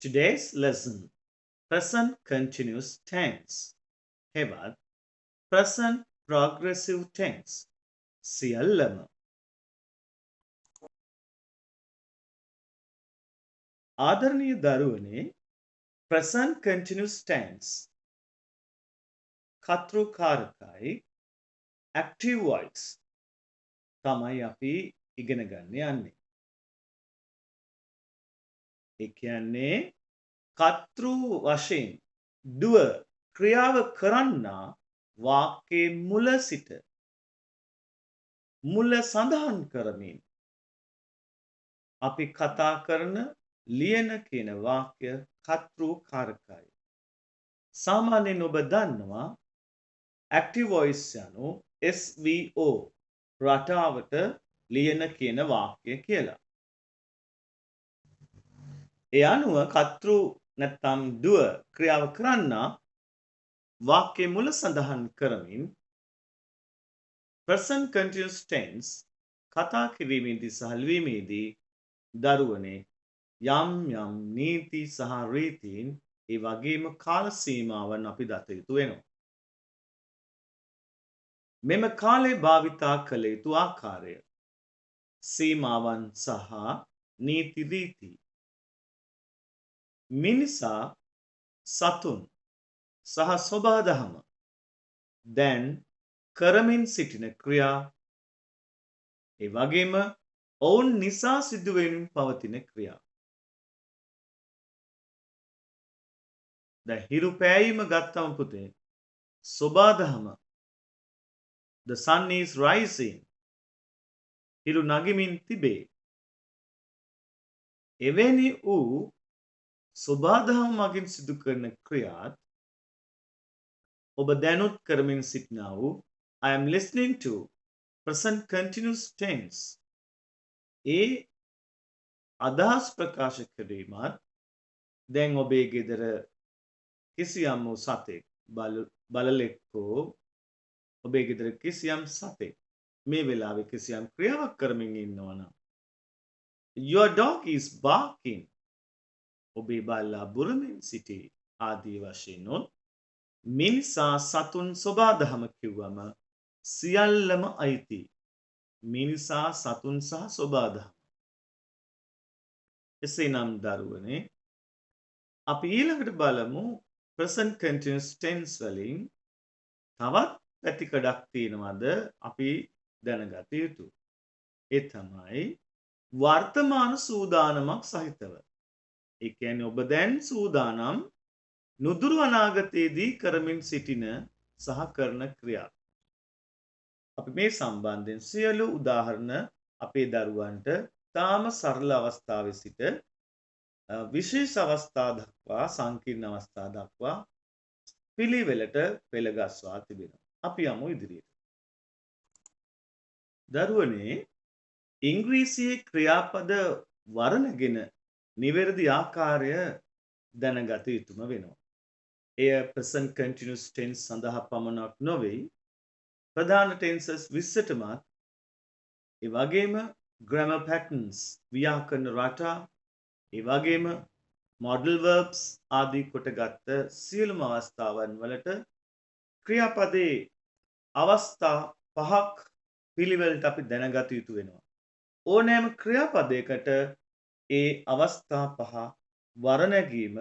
Today's lesson present continuous tense. හෙවත් present progressive tense. සියල්ලම ආදරණීය දරුවනේ present continuous tense කර්තෘකාරකයි active voice තමයි අපි ඉගෙන ගන්න යන්නේ. ඒ කියන්නේ කර්තෘ වශයෙන් දුව ක්‍රියාව කරන්නා වාක්‍යයේ මුල සිට මුල සඳහන් කරමින් අපි කතා කරන ලියන කියන වාක්‍ය කර්තෘකාරකයි. සාමාන්‍යයෙන් ඔබ දන්නවා active voice යනු SVO රටාවට ලියන කියන වාක්‍ය කියලා. ඒ අනුව කර්තෘ නැත්නම් දුව ක්‍රියාව කරන්නා වාක්‍යයේ මුල සඳහන් කරමින් present continuous tense කතා කිරීමේදී සහ ලිවීමේදී දරුවනේ යම් යම් නීති සහ රීතීන් ඒ වගේම කාල සීමාවන් අපි දත යුතු වෙනවා. මෙම කාලේ භාවිතා කළ යුතු ආකාරය සීමාවන් සහ නීති රීති මිනිසා සතුන් සහ සොබාදහම දැන් කරමින් සිටින ක්‍රියා ඒ වගේම ඔවුන් නිසා සිදුවෙමින් පවතින ක්‍රියා. දැන් හිරු පෑයීම ගත්තම පුතේ සොබාදහම the sun is rising හිරු නගිමින් තිබේ. එවැනි වූ සොබාදහම මගින් සිදු කරන ක්‍රියාත් ඔබ දැනුත් කරමින් සිටිනා වූ I am listening to present continuous tense ඒ අදහස් ප්‍රකාශ කිරීමත් දැන් ඔබේ ගෙදර කිසියම් වූ සතෙක් බලලෙක් හෝ ඔබේ ගෙදර කිසියම් සතෙක් මේ වෙලාවේ කිසියම් ක්‍රියාවක් කරමින් ඉන්නවා නම් your dog is barking ඔබේ බල්ලා බුරමින් සිටී ආදී වශයෙන් මිනිසා සතුන් සොබාදහම කිව්වම සියල්ලම අයිති මිනිසා සතුන් සහ සොබාදහම. එසේනම් දරුවනේ අපි ඊළඟට බලමු present continuous tense වලින් තවත් පැතිකඩක් තියෙනවද අපි දැනගත යුතු. ඒ තමයි වර්තමාන සූදානමක් සහිතව. ඒ කියන්නේ ඔබ දැන් සූදානම් නුදුරු අනාගතයේදී කරමින් සිටින සහ කරන ක්‍රියා. අපි මේ සම්බන්ධයෙන් සියලු උදාහරණ අපේ දරුවන්ට තාම සරල අවස්ථාවේ සිට විශේෂ අවස්ථා දක්වා සංකීර්ණ අවස්ථා දක්වා පිළිවෙලට පෙළගස්වා තිබෙනවා. අපි යමු ඉදිරියට. දරුවනේ ඉංග්‍රීසියේ ක්‍රියාපද වර්ණගෙන නිවැරදි ආකාරය දැනගත යුතුම වෙනවා. එය present continuous tense සඳහා පමණක් නොවේ ප්‍රධාන tenses 20ටමත් ඒ වගේම grammar patterns ව්‍යාකරණ රටා ඒ වගේම modal verbs ආදී කොටගත් සියලුම අවස්ථාවන් වලට ක්‍රියාපදයේ අවස්ථා පහක් පිළිවෙලට අපි දැනගත යුතු වෙනවා. ඕනෑම ක්‍රියාපදයකට ඒ අවස්ථා පහ වර්ණගීම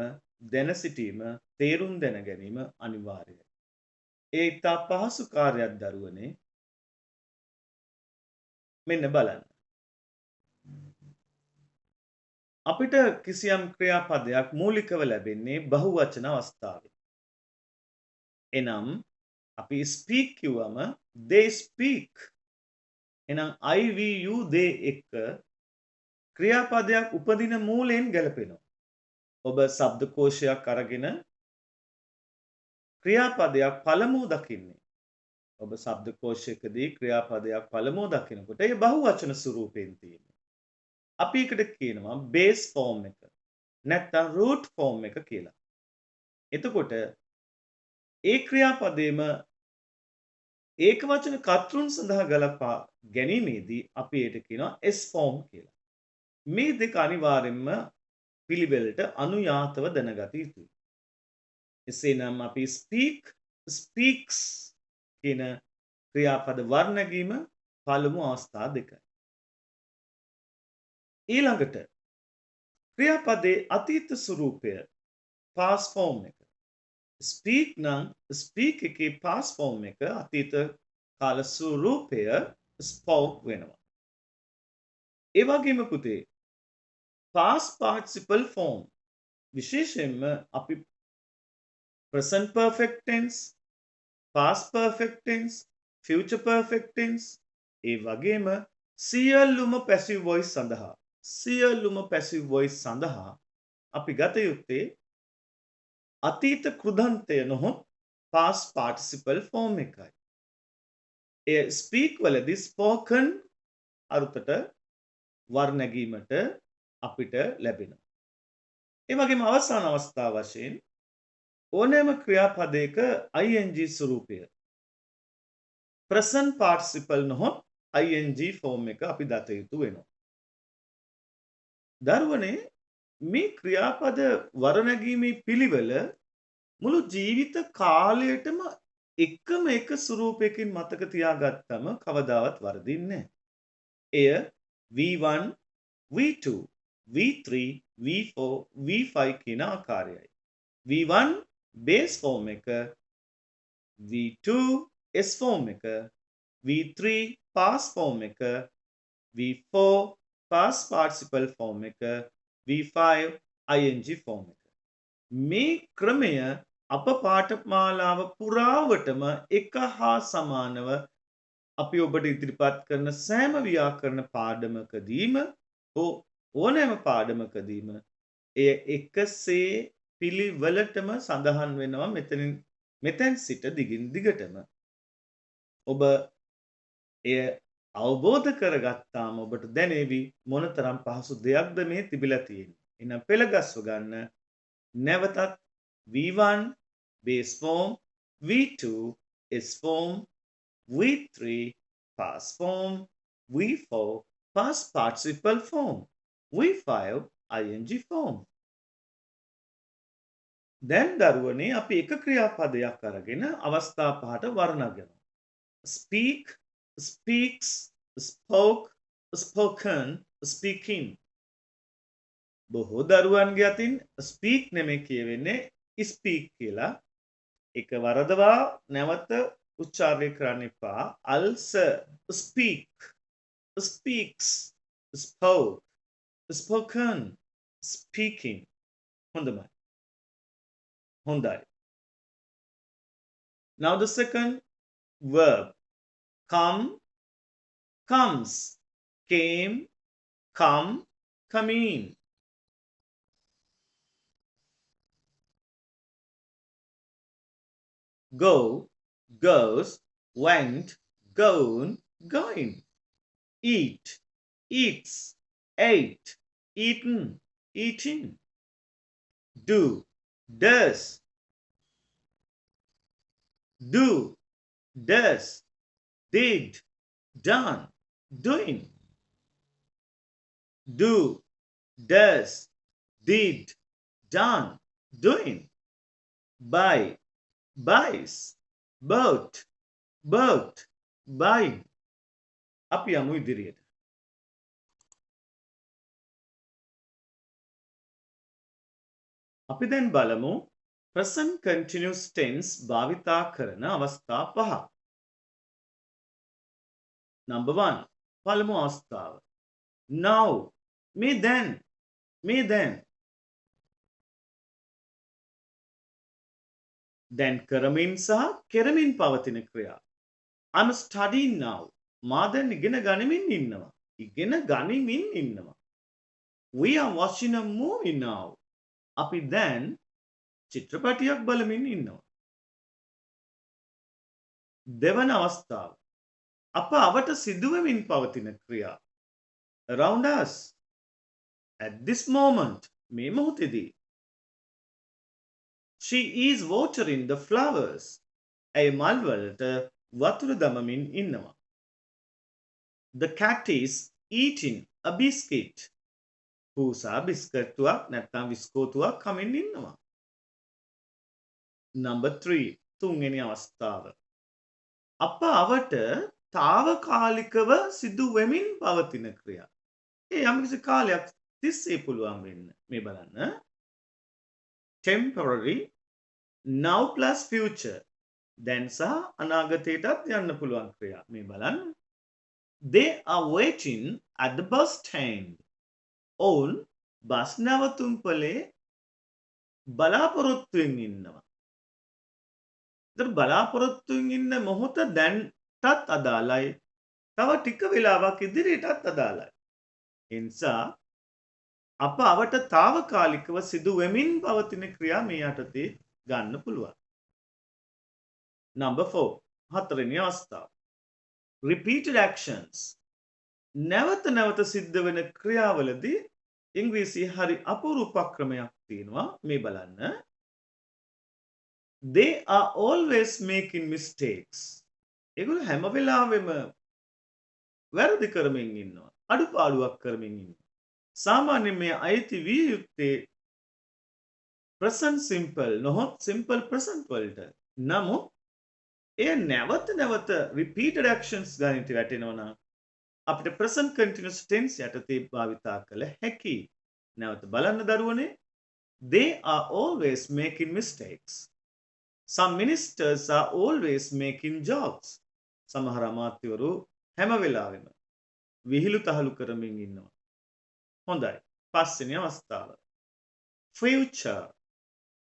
දැන සිටීම තේරුම් දැන ගැනීම අනිවාර්යයි. ඒ ඉතා පහසු කාර්යයක් දරුවනේ. මෙන්න බලන්න. අපිට කිසියම් ක්‍රියාපදයක් මූලිකව ලැබෙන්නේ බහුවචන අවස්ථාවේ. එනම් අපි speak කිව්වම they speak. එනම් I we you they එක්ක ක්‍රියාපදයක් උපදින මූලයෙන් ගැලපෙනවා. ඔබ ශබ්දකෝෂයක් අරගෙන ක්‍රියාපදයක් පළමුව දකින්නේ. ඔබ ශබ්දකෝෂයකදී ක්‍රියාපදයක් පළමුව දකිනකොට ඒ බහුවචන ස්වරූපයෙන් තියෙනවා. අපි එකට කියනවා බේස් ෆෝම් එක නැත්නම් රූට් ෆෝම් එක කියලා. එතකොට ඒ ක්‍රියාපදේම ඒකවචන කර්තෘන් සඳහා ගලපා ගැනීමේදී අපි ඒට කියනවා S ෆෝම් කියලා. මේ දෙක අනිවාර්යෙන්ම පිළිවෙලට අනුයාතව දැනගත යුතුයි. එසේනම් අපි speak, speaks කියන ක්‍රියාපද වර්ණගීම පළමු අවස්ථා දෙකයි. ඊළඟට ක්‍රියාපදයේ අතීත ස්වරූපය past form එක. speak නම් speak එකේ past form එක අතීත කාල ස්වරූපය spoke වෙනවා. ඒ වගේම පුතේ past participle form විශේෂයෙන්ම අපි present perfect tense, past perfect tense, future perfect tense ඒ වගේම සියලුම passive voice සඳහා සියලුම passive voice සඳහා අපි ගත යුත්තේ අතීත කෘදන්තය නොහොත් past participle form එකයි. එය speak වලදී spoken අරුතට වර්ණගීමට අපිට ලැබෙනවා. ඒ වගේම අවසාන අවස්ථාව වශයෙන් ඕනෑම ක්‍රියාපදයක ing ස්වරූපය present participle නොහොත් ing form එක අපි දත යුතු වෙනවා. දරුවනේ මේ ක්‍රියාපද වර්ණගීමේ පිළිවෙල මුළු ජීවිත කාලයටම එකම එක ස්වරූපයකින් මතක තියාගත්තම කවදාවත් වරදින්නේ නැහැ. එය V1, V2, V3, V4, V5 කියන ආකාරයයි. V1 base form එක, V2 S form එක, V3 past form එක, V4 past participle form එක, V5 ing form එක. මේ ක්‍රමය අප පාඨමාලාව පුරාවටම එක හා සමානව අපි ඔබට ඉදිරිපත් කරන සෑම ව්‍යාකරණ පාඩමකදීම ඕනෑම පාඩමකදීම එය එකසේ පිළිවෙලටම සඳහන් වෙනවා මෙතෙන් සිට දිගින් දිගටම. ඔබ එය අවබෝධ කරගත්තාම ඔබට දැනේවි මොනතරම් පහසු දෙයක්ද මේ තිබිලා තියෙන්නේ. එහෙනම් පෙළගස්ව ගන්න නැවතත් V1 base form, V2 S form, V3 past form, V4 past participle form, V5 ing form. දැන් දරුවනේ අපි එක ක්‍රියාපදයක් අරගෙන අවස්ථා පහට වර්ණගනවා. speak, speaks, spoke, spoken, speaking. බොහෝ දරුවන්ගේ අතින් speak නෙමෙයි කියවෙන්නේ speak කියලා. එක වරදවා නැවත උච්චාරණය කරන්න එපා. also speak, speaks, spoke, spoken, speaking. හොඳයි. හොඳයි. Now the second verb. Come, comes, came, come, coming. Go, goes, went, gone, going. Eat, eats, ate, eaten, eating. Do, does, do, does, did, done, doing. Do, does, did, done, doing. Buy, buys, bought, bought, buying. අපි යමු ඉදිරියට. අපි දැන් බලමු present continuous tense භාවිතා කරන අවස්ථා පහ. Number 1. පළමු අවස්ථාව. Now. මේ දැන්. මේ දැන්. දැන් කරමින් සහ කෙරමින් පවතින ක්‍රියා. I'm studying now. මා දැන් ඉගෙන ගනිමින් ඉන්නවා. ඉගෙන ගනිමින් ඉන්නවා. We are watching a movie now. අපි දැන් චිත්‍රපටයක් බලමින් ඉන්නවා. දෙවන අවස්ථාව. අප අවට සිදුවමින් පවතින ක්‍රියා. Around us. At this moment. මේ මොහොතේදී. She is watering the flowers. ඇය මල් වලට වතුර දමමින් ඉන්නවා. The cat is eating a biscuit. පූසා බිස්කට්ටුවක් නැත්නම් විස්කෝතුවක් කමින් ඉන්නවා. number 3 තුන්වෙනි අවස්ථාව. අප අවට తాවකාලිකව සිදු වෙමින් පවතින ක්‍රියා. ඒ යම්කිසි කාලයක් තිස්සේ පුළුවන් වෙන්න. මේ බලන්න. temporary now plus future දැන් සහ අනාගතයටත් යන්න පුළුවන් ක්‍රියා. මේ බලන්න. They are waiting at the bus stand. ඔවුන් බස් නැවතුම්පලේ බලාපොරොත්තුවෙන් ඉන්නවා. ඒතර බලාපොරොත්තුවෙන් ඉන්න මොහොත දැන්ටත් අදාළයි. තව ටික වෙලාවක් ඉදිරියටත් අදාළයි. ඒ නිසා අප අවට తాවකාලිකව සිදු වෙමින් පවතින ක්‍රියා මේ යටතේ ගන්න පුළුවන්. number 4 හතරවෙනි අවස්ථාව. repeated actions නැවත නැවත සිද්ධ වෙන ක්‍රියාවලදී ඉංග්‍රීසි හරි අපූර්ව උපක්‍රමයක් තියෙනවා. මේ බලන්න. they are always making mistakes. ඒගොල්ලෝ හැම වෙලාවෙම වැරදි කරමින් ඉන්නවා. අඩුපාඩුවක් කරමින් ඉන්නවා. සාමාන්‍යයෙන් මේ අයිති විය යුත්තේ present simple නොහොත් simple present වලට. නමුත් එය නැවත නැවත repeated actions ගණිත වැටෙනවා නම් අපිට present continuous tense යටතේ භාවිතා කළ හැකි. නැවත බලන්න දරුවනේ. They are always making mistakes. Some ministers are always making jokes. සමහර අමාත්‍යවරු හැම වෙලාවෙම විහිළු තහළු කරමින් ඉන්නවා. හොඳයි. පස්වෙනි අවස්ථාව. future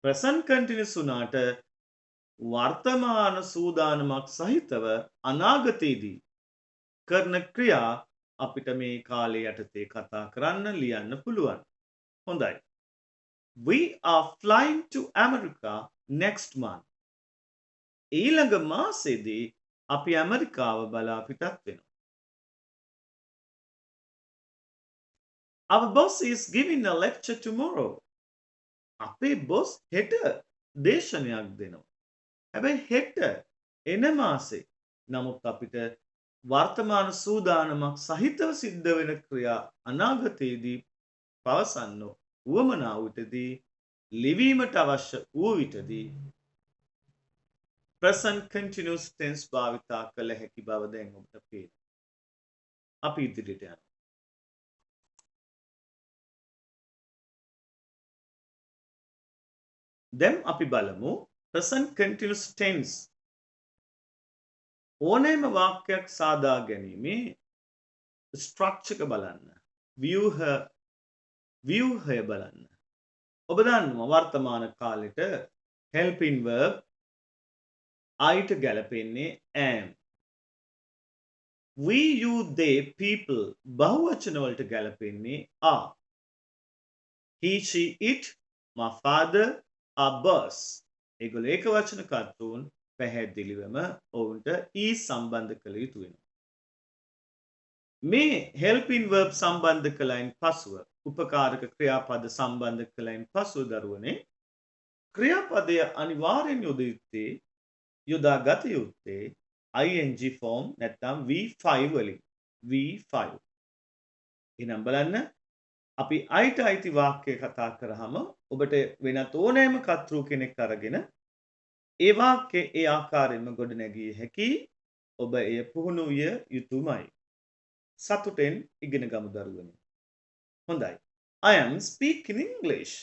present continuous වුණාට වර්තමාන සූදානමක් සහිතව අනාගතයේදී කරන ක්‍රියා අපිට මේ කාලේ යටතේ කතා කරන්න ලියන්න පුළුවන්. හොඳයි. We are flying to America next month. ඊළඟ මාසෙදී අපි ඇමරිකාව බලා පිටත් වෙනවා. Our boss is giving a lecture tomorrow. අපේ බොස් හෙට දේශනයක් දෙනවා. හැබැයි හෙට එන මාසේ. නමුත් අපිට වර්තමාන සූදානමක් සහිතව සිද්ධ වෙන ක්‍රියා අනාගතයේදී පවසන්න උවමනා විටදී ලිවීමට අවශ්‍ය වූ විටදී present continuous tense භාවිතා කළ හැකි බව දැන් ඔබට පේනවා. අපි ඉදිරියට යනවා. දැන් අපි බලමු present continuous tense ඕනෑම වාක්‍යයක් සාදා ගැනීමේ ස්ට්‍රක්චර් එක බලන්න. ව්‍යුහය බලන්න. ඔබ දන්නවා වර්තමාන කාලෙට helping verb අයිට ගැලපෙන්නේ am. we you they people බහුවචන වලට ගැලපෙන්නේ are. he she it my father our boss. ඒගොල්ලෝ ඒක වචන කර්තෘන් පැහැදිලිවම ඔවුන්ට ඊ සම්බන්ධ කළ යුතු වෙනවා. මේ helping verb සම්බන්ධ කළයින් පසුව උපකාරක ක්‍රියාපද සම්බන්ධ කළයින් පසුව දරුවනේ ක්‍රියාපදය අනිවාර්යෙන් යොදාගත යුත්තේ ing form නැත්නම් V5 වලින්. V5. එහෙනම් බලන්න අපි අයිට අයිති වාක්‍ය කතා කරාම ඔබට වෙනත් ඕනෑම කර්තෘ කෙනෙක් අරගෙන ඒ වාක්‍ය ඒ ආකාරයෙන්ම ගොඩනැගිය හැකි. ඔබ එය පුහුණු විය යුතුමයි. සතුටෙන් ඉගෙන ගමු දරුවනේ. හොඳයි. I am speaking English.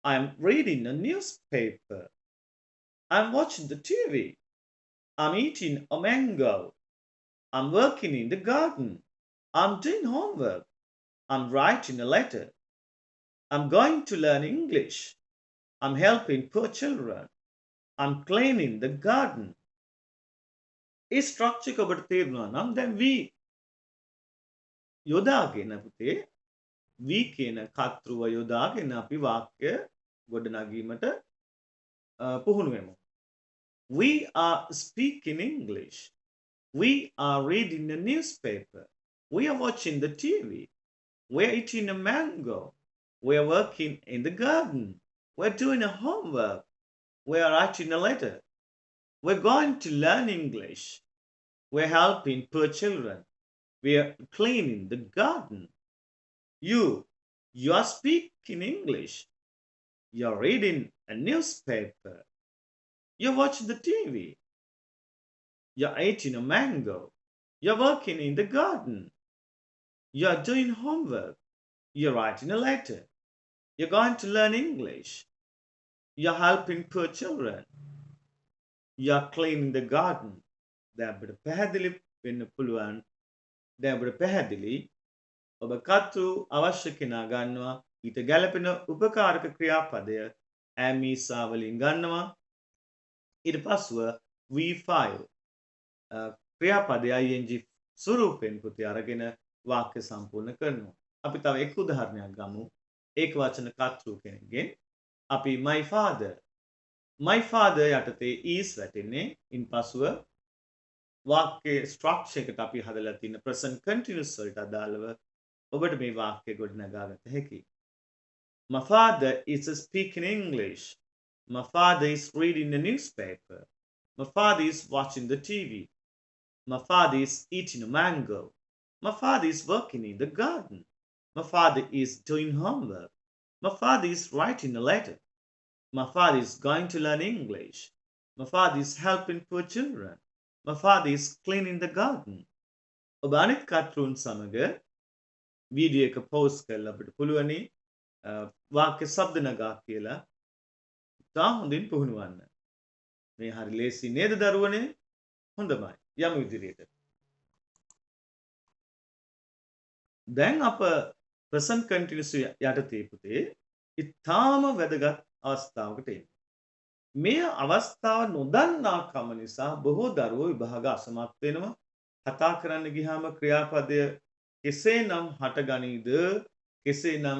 I am reading a newspaper. I'm watching the TV. I'm eating a mango. I'm working in the garden. I'm doing homework. I'm writing a letter. I'm going to learn English. I'm helping poor children. I'm cleaning the garden. A structure එක ඔබට තේරුණා නම් දැන් we යොදාගෙන පුතේ we කියන කර්තෘව යොදාගෙන අපි වාක්‍ය ගොඩනගීමට පුහුණු වෙමු. We are speaking English. We are reading the newspaper. We are watching the TV. We are eating a mango. We are working in the garden. We are doing a homework. We are writing a letter. We are going to learn English. We are helping poor children. We are cleaning the garden. You You are speaking English. You're reading a newspaper. You're watching the TV. You're eating a mango. You're working in the garden. You're doing homework. You're writing a letter. You're going to learn English. You're helping poor children. You're cleaning the garden. දැන් අපිට පැහැදිලි වෙන්න පුළුවන්. දැන් අපිට පැහැදිලි ඔබ කතු අවශ්‍ය කෙනා ගන්නවා ඊට ගැළපෙන උපකාරක ක්‍රියාපදය ඇමීසා වලින් ගන්නවා ඊට පස්ව V5 ක්‍රියාපදය ing ස්වරූපෙන් පුතේ අරගෙන වාක්‍ය සම්පූර්ණ කරනවා. අපි තව එක් උදාහරණයක් ගමු. ඒක වචන කර්තෘ කෙනෙක්ගෙන් අපි my father යටතේ is වැටෙන්නේ ඉන් පසුව වාක්‍ය ස්ට්‍රක්චර් එකට අපි හදලා තියෙන present continuous වලට අදාළව ඔබට මේ වාක්‍ය ගොඩනගා ගත හැකියි. My father is speaking English. My father is reading the newspaper. My father is watching the TV. My father is eating a mango. My father is working in the garden. My father is doing homework. My father is writing a letter. My father is going to learn English. My father is helping poor children. My father is cleaning the garden. ඔබ අනිත් කර්තෘන් සමග video එක post කරලා අපිට පුළුවනි වාක්‍ය ශබ්ද නගා කියලා තා හොඳින් පුහුණු වන්න. මේ හරි ලේසි නේද දරුවනේ? හොඳමයි. යමු ඉදිරියට. දැන් අප present continuous යටතේ පුතේ ඉතාම වැදගත් අවස්ථාවකට එන්නේ. මේ අවස්ථාව නොදන්නාකම නිසා බොහෝ දරුවෝ විභාග අසමත් වෙනවා. කතා කරන්න ගියාම ක්‍රියාපදය කෙසේනම් හටගනීද කෙසේනම්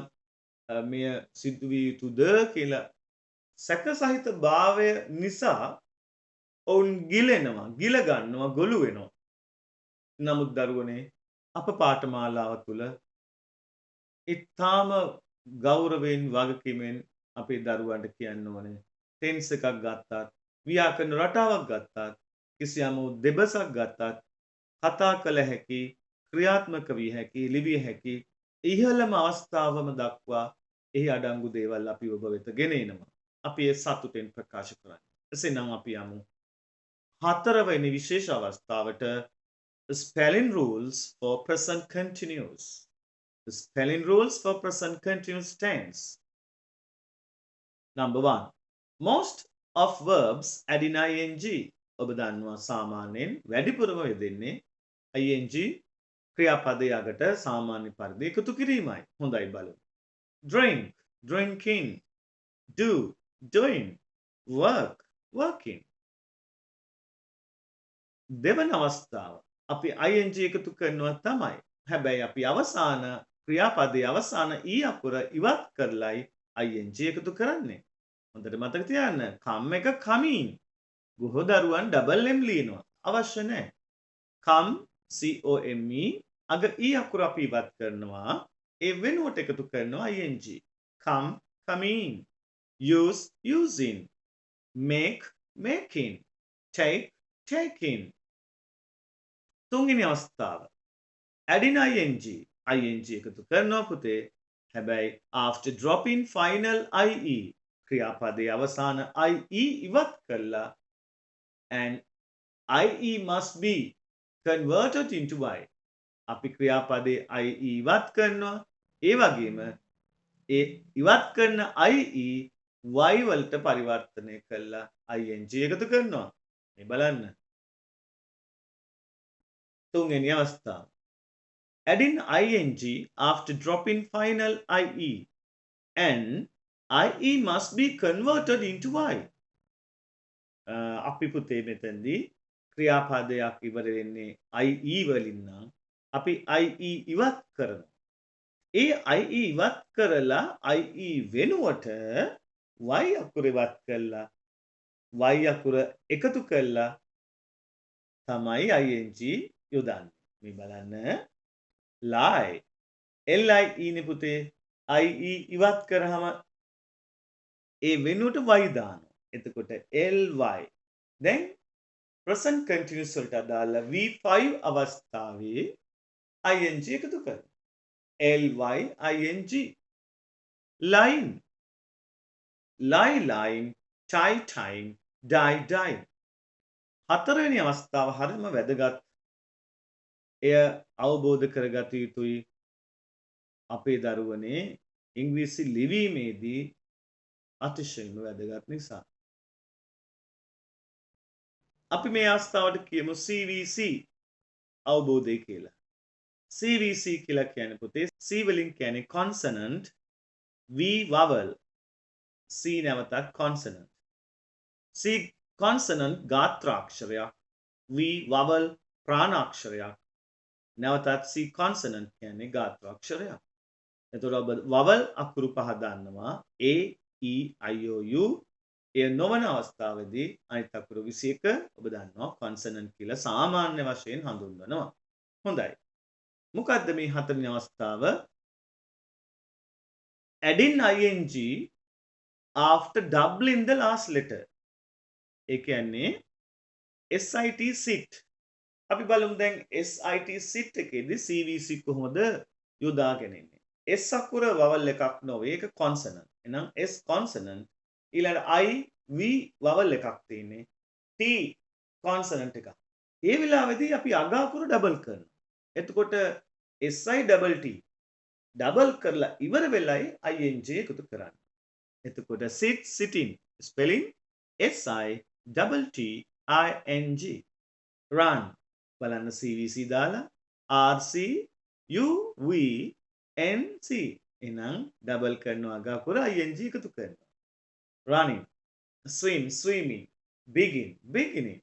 මෙය සිදු විය යුතුද කියලා සැක සහිත භාවය නිසා ඔවුන් ගිලෙනවා, ගිල ගන්නවා, ගොළු වෙනවා. නමුත් දරුවනේ අප පාඨමාලාව තුළ ඉතාම ගෞරවයෙන් වගකීමෙන් අපේ දරුවන්ට කියන්න ඕනේ ටෙන්ස් එකක් ගත්තත් ව්‍යාකරණ රටාවක් ගත්තත් කිසියම් දෙබසක් ගත්තත් කතා කළ හැකි ක්‍රියාත්මක විය හැකි ලිවිය හැකි ඉහළම අවස්ථාවම දක්වා එහි අඩංගු දේවල් අපි ඔබ වෙත ගෙන එනවා. අපි ඒ සතුටෙන් ප්‍රකාශ කරන්නේ. එසේනම් අපි යමු හතරවෙනි විශේෂ අවස්ථාවට spelling rules for present continuous. The spelling rules for present continuous tense. Number 1. Most of verbs add in ing. ඔබ දන්නවා සාමාන්‍යයෙන් වැඩිපුරම යෙදෙන්නේ ing ක්‍රියාපදයකට සාමාන්‍ය පරිදි එකතු කිරීමයි. හොඳයි බලමු. Drink, drinking. Do, doing. Work, working. දෙවන අවස්ථාව අපි ing එකතු කරනවා තමයි. හැබැයි අපි අවසාන ක්‍රියාපදයේ අවසාන e අකුර ඉවත් කරලයි ing එකතු කරන්නේ. හොඳට මතක තියාගන්න. come එක coming. බොහෝ දරුවන් double m ලියනවා. අවශ්‍ය නැහැ. come come අග e අකුර අපි ඉවත් කරනවා. ඒ වෙනුවට එකතු කරනවා ing. come coming. use using. make making. take taking. තුන්වෙනි අවස්ථාව add in ing එකතු කරනවා පුතේ. හැබැයි after dropping final ie ක්‍රියාපදයේ අවසාන ie ඉවත් කළා and ie must be converted into y. අපි ක්‍රියාපදයේ ie ඉවත් කරනවා. ඒ වගේම ඒ ඉවත් කරන ie y වලට පරිවර්තනය කළා ing එකතු කරනවා. මේ බලන්න. තුන්වෙනි අවස්ථාව. Add in ing after dropping final ie and ie must be converted into y. අපි පුතේ මෙතෙන්දී ක්‍රියාපදයක් ඉවර වෙන්නේ ie වලින් නම් අපි ie ඉවත් කරනවා. ඒ ie ඉවත් කරලා ie වෙනුවට y අකුර ඉවත් කළා y අකුර එකතු කළා තමයි ing යොදන්නේ. මේ බලන්න lie lie නේ පුතේ ie ඉවත් කරාම ඒ වෙනුවට y දානවා. එතකොට ly. දැන් present continuous වලට අදාළ V5 අවස්ථාවේ ing එකතු කරනවා. ly ing line, lie, line, tie, time, die, die. හතරවෙනි අවස්ථාව හරිම වැදගත්. එය අවබෝධ කරගත යුතුයි අපේ දරුවනේ ඉංග්‍රීසි ලිවීමේදී අතිශයින්ම වැදගත් නිසා. අපි මේ අවස්ථාවට කියමු CVC අවබෝධය කියලා. CVC කියලා කියන්නේ පුතේ C වලින් කියන්නේ consonant, V vowel, C නැවතත් consonant. C consonant ගාත්‍රාක්ෂරයක්, V vowel ප්‍රාණාක්ෂරයක්. නැවතත් C consonant කියන්නේ ගාත්‍රාක්ෂරයක්. එතකොට ඔබ vowel අකුරු පහ දන්නවා A, E, I, O, U. එය නොවන අවස්ථාවේදී අනිත් අකුරු 21 ඔබ දන්නවා consonant කියලා සාමාන්‍ය වශයෙන් හඳුන්වනවා. හොඳයි. මොකද්ද මේ හතරවෙනි අවස්ථාව? adding ing after doubling the last letter. ඒ කියන්නේ SIT sit. අපි බලමු දැන් SIT sit එකේදී CVC කොහොමද යොදාගෙන ඉන්නේ. S අකුර vowel එකක් නොවේ ඒක consonant. එහෙනම් S consonant ඊළඟ I V vowel එකක් තියෙන්නේ. T consonant එකක්. ඒ වෙලාවේදී අපි අග අකුර ඩබල් කරනවා. එතකොට SI double T ඩබල් කරලා ඉවර වෙලයි ing එකතු කරන්නේ. එතකොට sit sitting spelling SI double T ing. run බලන්න CVC දාලා RC UV NC එහෙනම් ඩබල් කරනවා අග අකුර ing එකතු කරනවා. running, swim, swimming, begin, beginning.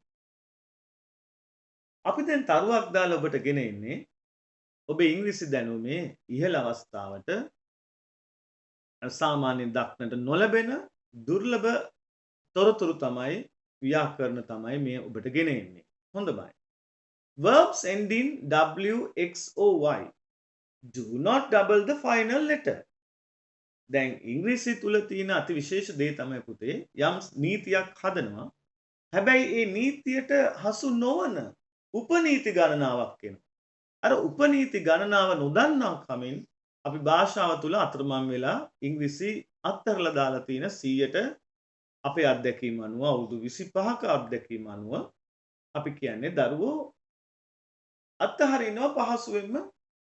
අපි දැන් තරුවක් දාලා ඔබට ගෙන ඉන්නේ ඔබේ ඉංග්‍රීසි දැනුමේ ඉහළ අවස්ථාවට සාමාන්‍යයෙන් දක්නට නොලැබෙන දුර්ලභ තොරතුරු තමයි ව්‍යාකරණ තමයි මේ ඔබට ගෙන එන්නේ. හොඳයි. Verbs ending W, X, O, Y. Do not double the final letter. දැන් ඉංග්‍රීසි තුල තියෙන අති විශේෂ දේ තමයි පුතේ යම් නීතියක් හදනවා. හැබැයි ඒ නීතියට හසු නොවන උපනීති ගණනාවක් එනවා. අර උපනීති ගණනාව නොදන්නා කමින් අපි භාෂාව තුල අතරමං වෙලා ඉංග්‍රීසි අත්හැරලා දාලා තියෙන 100ට අපේ අත්දැකීම් අනුව අවුරුදු 25ක අත්දැකීම් අනුව අපි කියන්නේ දරුවෝ අත්හරිනවා පහසුවෙන්ම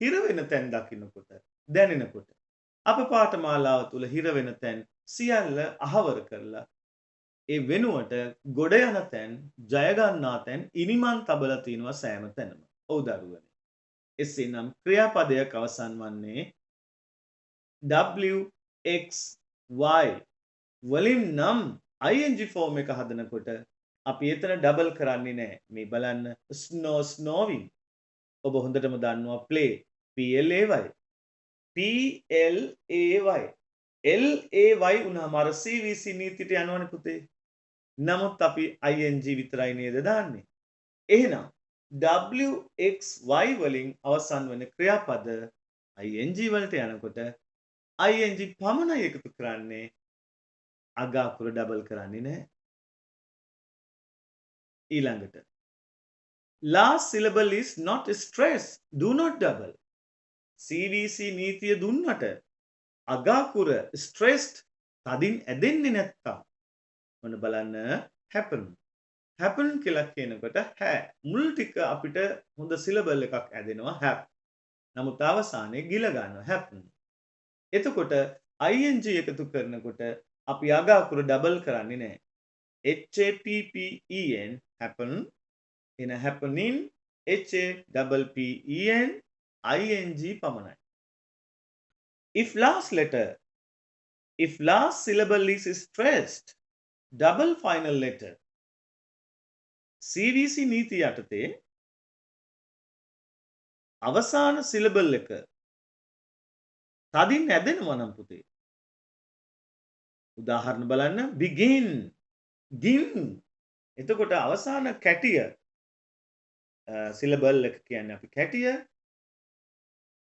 හිර වෙන තැන් දකින්නකොට දැනෙනකොට අප පාඨමාලාව තුල හිර වෙන තැන් සියල්ල අහවර කරලා ඒ වෙනුවට ගොඩ යන තැන් ජය ගන්නා තැන් ඉනිමන් තබලා තිනවා සෑම තැනම. ඔව් දරුවනේ. එසේනම් ක්‍රියාපදයක් අවසන් වන්නේ W X Y වලින් නම් ing ෆෝම් එක හදනකොට අපි එතන ඩබල් කරන්නේ නැහැ. මේ බලන්න snow snowing. ඔබ හොඳටම දන්නවා play PLAY. PLAY. LAY උනහම අර CVC නීතියට යනවනේ පුතේ. නමුත් අපි ing විතරයි නේද දාන්නේ. එහෙනම් WXY වලින් අවසන් වන ක්‍රියාපද ing වලට යනකොට ing පමණයි එකතු කරන්නේ අග අකුර ඩබල් කරන්නේ නැහැ. ඊළඟට last syllable is not stressed, do not double. CVC නීතිය දුන්නට අග අකුර stressed තදින් ඇදෙන්නේ නැත්තම් මොන බලන්න happen. happen කියලා කියනකොට හැ මුල් ටික අපිට හොඳ සිලබල් එකක් ඇදෙනවා have. නමුත් අවසානයේ ගිල ගන්නවා happen. එතකොට ing එකතු කරනකොට අපි අග අකුර ඩබල් කරන්නේ නැහැ. HAPPEN happen in a happening HAPPEN ing පමණයි. If last syllable is stressed, double final letter. CVC නීති යටතේ අවසාන සිලබල් එක තදින් ඇදෙනවා නම් පුතේ. උදාහරණ බලන්න begin, gin. එතකොට අවසාන කැටිය සිලබල් එක කියන්නේ අපි කැටිය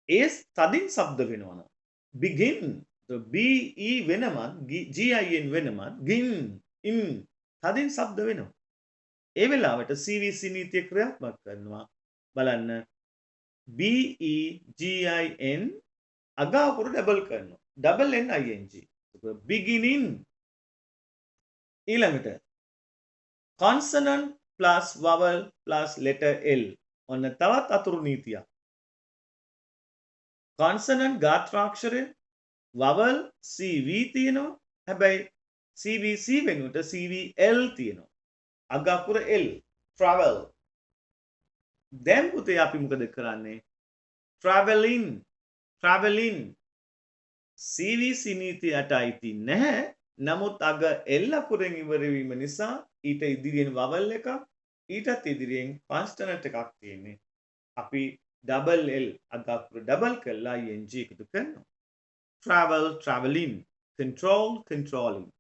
ඒ තදින් ශබ්ද වෙනවා නම් begin BE වෙනමත් GIN වෙනමත් gin in තදින් ශබ්ද වෙනවා. ඒ වෙලාවට CVC නීතිය ක්‍රියාත්මක කරනවා. බලන්න BEGIN අග අකුරු ඩබල් කරනවා. double N ing. Beginning. ඊළඟට consonant plus vowel plus letter L. ඔන්න තවත් අතුරු නීතියක්. consonant ගාත්‍රාක්ෂරය vowel CV තියෙනවා. හැබැයි CVC වෙනුවට CVL තියෙනවා. අග අකුර L travel. දැන් පුතේ අපි මොකද කරන්නේ? traveling CVC නීතියට අයිති නැහැ. නමුත් අග L අකුරෙන් ඉවර වීම නිසා ඊට ඉදිරියෙන් vowel එකක් ඊටත් ඉදිරියෙන් consonant එකක් තියෙන්නේ. අපි double L අග අකුර double කරලා ing එකතු කරනවා. travel traveling control controlling.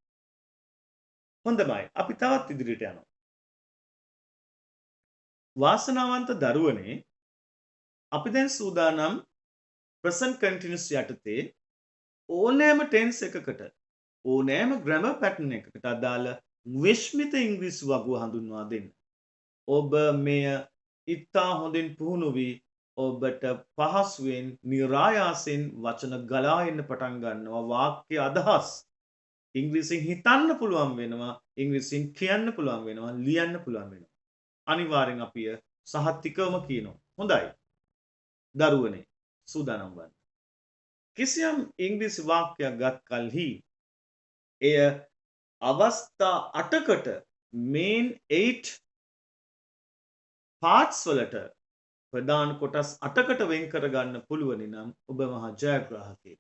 හොඳයි අපි තවත් ඉදිරියට යනවා. වාසනාවන්ත දරුවනේ අපි දැන් සූදානම් present continuous යටතේ ඕනෑම tense එකකට ඕනෑම grammar pattern එකකට අදාළ විශ්මිත ඉංග්‍රීසි වගුව හඳුන්වා දෙන්න. ඔබ මෙය ඉතා හොඳින් පුහුණු වී ඔබට පහසුවෙන් નિરાයාසෙන් වචන ගලා එන්න පටන් ගන්නවා. වාක්‍ය අදහස් ඉංග්‍රීසියෙන් හිතන්න පුළුවන් වෙනවා, ඉංග්‍රීසියෙන් කියන්න පුළුවන් වෙනවා, ලියන්න පුළුවන් වෙනවා. අනිවාර්යෙන් අපි සහතිකවම කියනවා. හොඳයි. දරුවනේ සූදානම් වන්න. කිසියම් ඉංග්‍රීසි වාක්‍යයක් ගත් කලෙහි එය අවස්ථා 8කට main 8 parts වලට ප්‍රධාන කොටස් 8කට වෙන් කර ගන්න පුළුවන් නම් ඔබ මහා ජයග්‍රාහකයෙක්.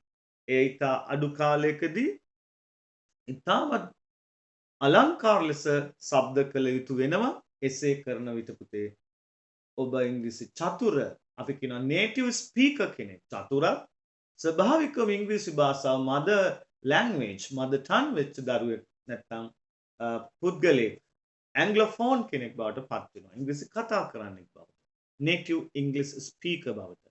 ඒ ඉතා අඩු කාලයකදී ඉතාමත් අලංකාර ලෙස ශබ්ද කළ යුතු වෙනවා. එසේ කරන විට පුතේ ඔබ ඉංග්‍රීසි චතුර අපි කියනවා native speaker කෙනෙක්. චතුරක් ස්වභාවිකව ඉංග්‍රීසි භාෂාව mother language mother tongue වෙච්ච දරුවෙක් නැත්නම් පුද්ගලයෙක් ඇන්ග්ලොෆෝන් කෙනෙක් බවට පත් වෙනවා. ඉංග්‍රීසි කතා කරන්නෙක් බවට. native English speaker බවට.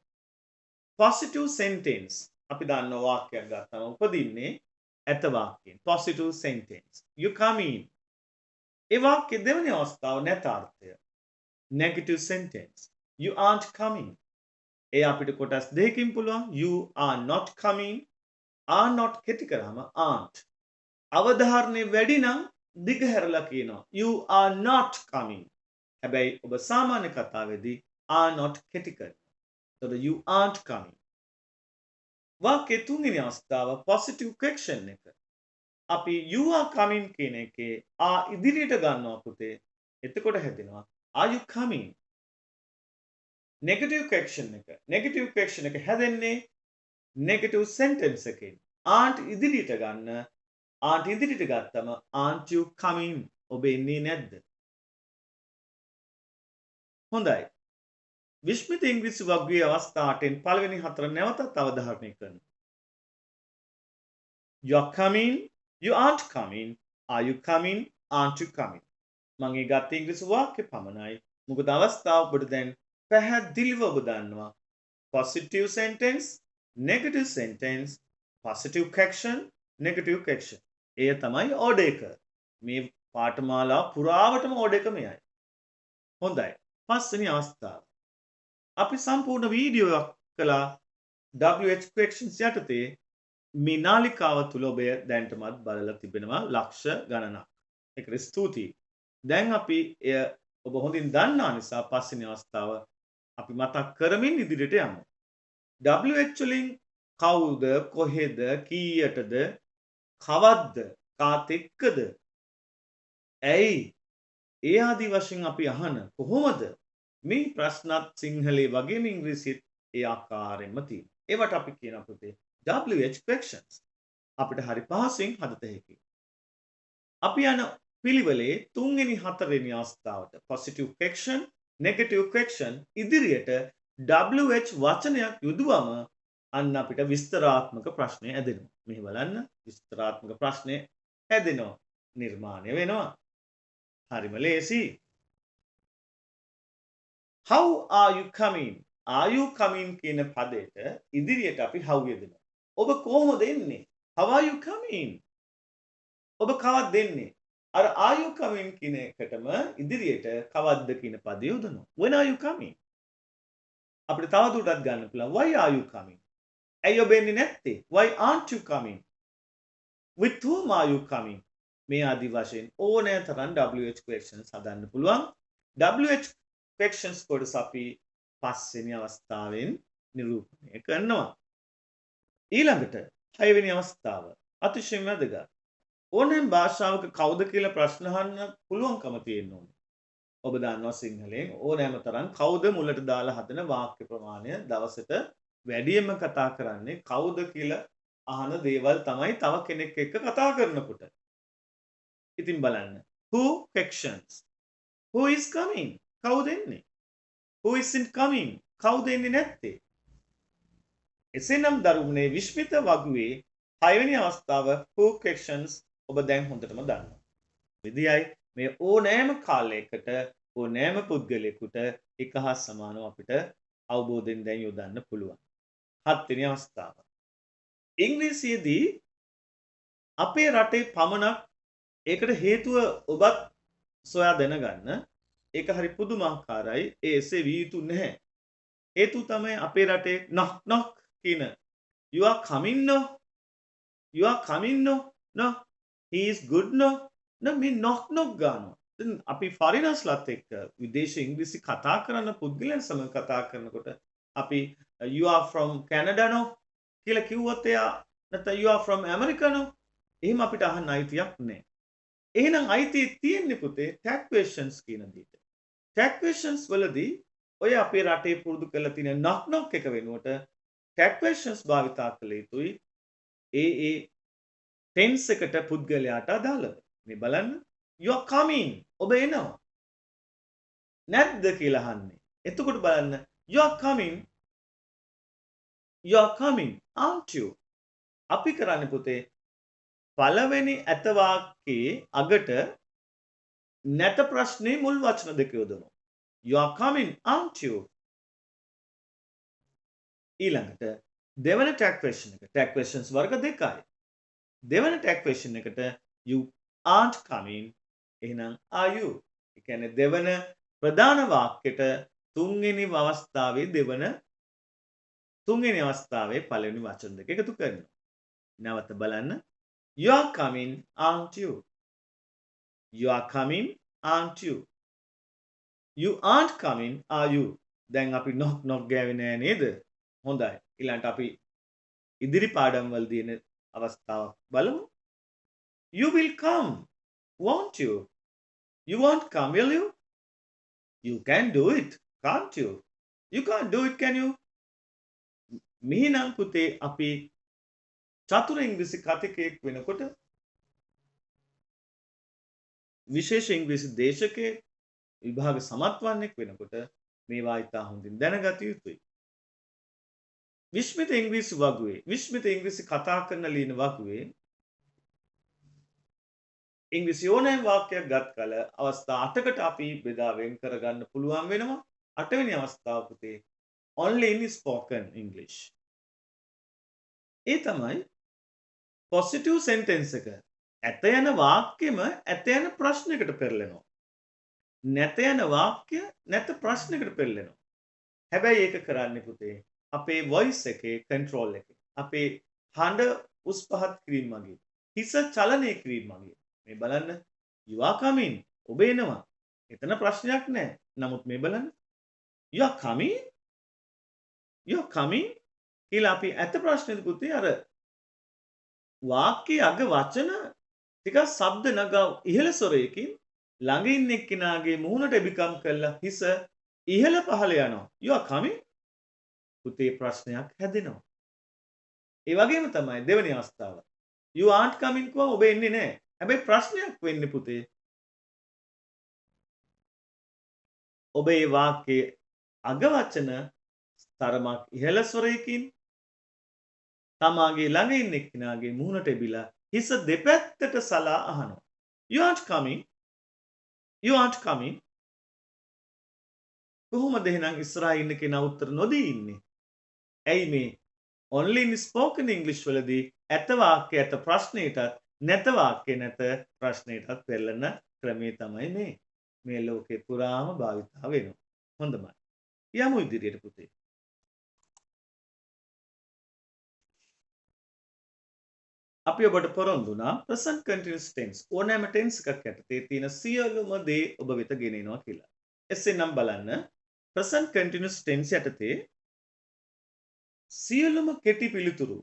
positive sentence අපි දන්න වාක්‍යයක් ගත්තම උපදින්නේ ඇත වාක්‍යයෙන්. positive sentence. You come in. ඒ වාක්‍ය දෙවෙනි අවස්ථාව නැත අර්ථය. negative sentence. You aren't coming. ඒ අපිට කොටස් දෙකකින් පුළුවන්. You are not coming. are not කෙටි කරාම aren't. අවධාරණය වැඩි නම් දිග හැරලා කියනවා. You are not coming. හැබැයි ඔබ සාමාන්‍ය කතාවේදී are not කෙටි කරනවා. එතකොට you aren't coming. වාක්‍යයේ තුන්වෙනි අවස්ථාව positive question එක. අපි you are coming කියන එකේ are ඉදිරියට ගන්නවා පුතේ. එතකොට හැදෙනවා are you coming? negative question එක. negative question එක හැදෙන්නේ negative sentence එකෙන්. aren't ඉදිරියට ගන්න. aren't ඉදිරියට ගත්තම aren't you coming? ඔබ එන්නේ නැද්ද? හොඳයි. විශ්මිත ඉංග්‍රීසි වග්ගයේ අවස්ථා 8න් පළවෙනි හතර නැවතත් අවධාරණය කරන්න. You are coming, you aren't coming, are you coming, aren't you coming? මම ඒ ගත්ත ඉංග්‍රීසි වාක්‍ය පමණයි. මොකද අවස්ථාව ඔබට දැන් පැහැදිලිව ඔබ දන්නවා. positive sentence, negative sentence, positive question, negative question. එය තමයි ඕඩර් එක. මේ පාඨමාලා පුරාවටම ඕඩර් එක මෙයයි. හොඳයි. පස්වෙනි අවස්ථාව. අපි සම්පූර්ණ වීඩියෝ එකක් කළා WH questions යටතේ. මේ නාලිකාව තුල ඔබ දැනටමත් බලලා තිබෙනවා ලක්ෂ ගණනක්. ඒකට ස්තුතියි. දැන් අපි එය ඔබ හොඳින් දන්නා නිසා පස්වෙනි අවස්ථාව අපි මතක් කරමින් ඉදිරියට යමු. WH වලින් කවුද, කොහෙද, කීයටද, කවද්ද, කාත් එක්කද, ඇයි, ඒ ආදී වශයෙන් අපි අහන කොහොමද මේ ප්‍රශ්නත් සිංහලයේ වගේම ඉංග්‍රීසිත් ඒ ආකාරයෙන්ම තියෙනවා. ඒවට අපි කියන පුතේ WH questions. අපිට හරි පහසුවෙන් හදත හැකි. අපි යන පිළිවෙලේ තුන්වෙනි හතරවෙනි අවස්ථාවට positive question, negative question ඉදිරියට WH වචනයක් යොදුවම අන්න අපිට විස්තරාත්මක ප්‍රශ්නය ඇදෙනවා. මෙහි බලන්න විස්තරාත්මක ප්‍රශ්නය හැදෙනවා. නිර්මාණය වෙනවා. හරිම ලේසි. How are you coming? Are you coming කියන පදයට ඉදිරියට අපි how යෙදෙනවා. ඔබ කොහොමද එන්නේ? How are you coming? ඔබ කවද්ද එන්නේ? අර are you coming කියන එකටම ඉදිරියට කවද්ද කියන පදය යොදනවා. When are you coming? අපිට තව දුරටත් ගන්න පුළුවන් why are you coming? ඇයි ඔබ එන්නේ නැත්තේ? Why aren't you coming? With whom are you coming? මේ ආදි වශයෙන් ඕනෑ තරම් WH questions හදන්න පුළුවන්. WH questions කොටස අපි පස්වෙනි අවස්ථාවෙන් නිරූපණය කරනවා. ඊළඟට 6 වෙනි අවස්ථාව අතිශයින් වැදගත්. ඕනෑම භාෂාවක කවුද කියලා ප්‍රශ්න අහන්න පුළුවන්කම තියෙන්න ඕනේ. ඔබ දන්නවා සිංහලෙන් ඕනෑම තරම් කවුද මුලට දාලා හදන වාක්‍ය ප්‍රමාණය දවසට වැඩියෙන්ම කතා කරන්නේ කවුද කියලා අහන දේවල් තමයි තව කෙනෙක් එක්ක කතා කරනකොට. ඉතින් බලන්න. Who questions? Who is coming? කවුද එන්නේ? Who isn't coming? කවුද එන්නේ නැත්තේ? එසේනම් දරුවනේ විශ්මිත වගුවේ 6 වෙනි අවස්ථාව who questions ඔබ දැන් හොඳටම දන්නවා. විදියයි මේ ඕනෑම කාලයකට ඕනෑම පුද්ගලයෙකුට එක හා සමානව අපිට අවබෝධයෙන් දැන් යොදන්න පුළුවන්. 7 වෙනි අවස්ථාව. ඉංග්‍රීසියේදී අපේ රටේ පමණක් ඒකට හේතුව ඔබත් සොයා දැනගන්න. ඒක හරි පුදුමාකාරයි. ඒ එසේ විය යුතු නැහැ. හේතුව තමයි අපේ රටේ knock කියන you are coming no, you are coming no, he is good no මේ knock ගන්නවා. දැන් අපි ෆොරිනර්ස්ලාත් එක්ක විදේශ ඉංග්‍රීසි කතා කරන පුද්ගලයන් සමග කතා කරනකොට අපි you are from Canada no කියලා කිව්වොත් එයා නැත්නම් you are from America no එහෙම අපිට අහන්න අයිතියක් නැහැ. එහෙනම් අයිතිය තියෙන්නේ පුතේ tag questions කියන දෙයට. tag questions වලදී ඔය අපේ රටේ පුරුදු කරලා තියෙන knock එක වෙනුවට tag questions භාවිතා කළ යුතුයි. ඒ tense එකට පුද්ගලයාට අදාළව. මේ බලන්න you are coming ඔබ එනවා. නැද්ද කියලා අහන්නේ. එතකොට බලන්න you are coming aren't you? අපි කරන්නේ පුතේ පළවෙනි ඇත වාක්‍යයේ අගට නැත ප්‍රශ්නේ මුල් වචන දෙක යොදනවා. You are coming aren't you? ඊළඟට දෙවන tag question එක. tag questions වර්ග දෙකයි. දෙවන tag question එකට you aren't coming එහෙනම් are you? ඒ කියන්නේ දෙවන ප්‍රධාන වාක්‍යෙට තුන්වෙනි අවස්ථාවේ පළවෙනි වචන දෙක එකතු කරනවා. නැවත බලන්න. You are coming aren't you? You are coming aren't you? You aren't coming are you? දැන් අපි knock ගෑවේ නෑ නේද? හොඳයි. ඊළඟට අපි ඉදිරි පාඩම් වලදී එන අවස්ථාවක් බලමු. You will come, won't you? You won't come, will you? You can do it, can't you? You can't do it, can you? මෙහිනම් පුතේ අපි චතුර ඉංග්‍රීසි කතිකයෙක් වෙනකොට විශේෂ ඉංග්‍රීසි දේශකයෙක් විභාග සමත් වන්නෙක් වෙනකොට මේවා ඉතා හොඳින් දැනගත යුතුයි. විශ්මිත ඉංග්‍රීසි වගුවේ විශ්මිත ඉංග්‍රීසි කතා කරන ලියන වගුවේ ඉංග්‍රීසි ඕනෑම වාක්‍යයක් ගත් කල අවස්ථා 8කට අපි බෙදා වෙන් කරගන්න පුළුවන් වෙනවා. 8 වෙනි අවස්ථාව පුතේ only in spoken English. ඒ තමයි positive sentence එක. ඇත යන වාක්‍යෙම ඇත යන ප්‍රශ්නයකට පෙරලෙනවා. නැත යන වාක්‍ය නැත ප්‍රශ්නයකට පෙරලෙනවා. හැබැයි ඒක කරන්නේ පුතේ අපේ voice එකේ control එකේ. අපේ හඬ උස් පහත් කිරීම මගින්. හිස චලනය කිරීම මගින්. මේ බලන්න you are coming ඔබ එනවා. එතන ප්‍රශ්නයක් නැහැ. නමුත් මේ බලන්න you are coming කියලා අපි ඇත ප්‍රශ්නෙද පුතේ අර වාක්‍යයේ අග වචන ටිකක් ශබ්ද නගා ඉහළ ස්වරයකින් ළඟ ඉන්න එක්කෙනාගේ මුහුණට එබිකම් කරලා හිස ඉහළ පහළ යනවා. you are coming පුතේ ප්‍රශ්නයක් හැදෙනවා. ඒ වගේම තමයි දෙවෙනි අවස්ථාව. you aren't coming කිව්වම ඔබ එන්නේ නැහැ. හැබැයි ප්‍රශ්නයක් වෙන්නේ පුතේ. ඔබ මේ වාක්‍යයේ අග වචන තරමක් ඉහළ ස්වරයකින් තමාගේ ළඟ ඉන්න එක්කෙනාගේ මුහුණට එබිලා හිස දෙපැත්තට සලා අහනවා. you aren't coming කොහොමද එහෙනම් ඉස්සරහා ඉන්න කෙනා උත්තර නොදී ඉන්නේ? ඇයි මේ only in spoken English වලදී ඇත වාක්‍ය ඇත ප්‍රශ්නයටත් නැත වාක්‍ය නැත ප්‍රශ්නයටත් පෙරලන ක්‍රමය තමයි මේ ලෝකේ පුරාම භාවිතා වෙනවා. හොඳයි. යමු ඉදිරියට පුතේ. අපි ඔබට පොරොන්දු වුණා present continuous tense ඕනෑම tense එකක් යටතේ තියෙන සියලුම දේ ඔබ වෙත ගෙනෙනවා කියලා. එසේනම් බලන්න present continuous tense යටතේ සියලුම කෙටි පිළිතුරු.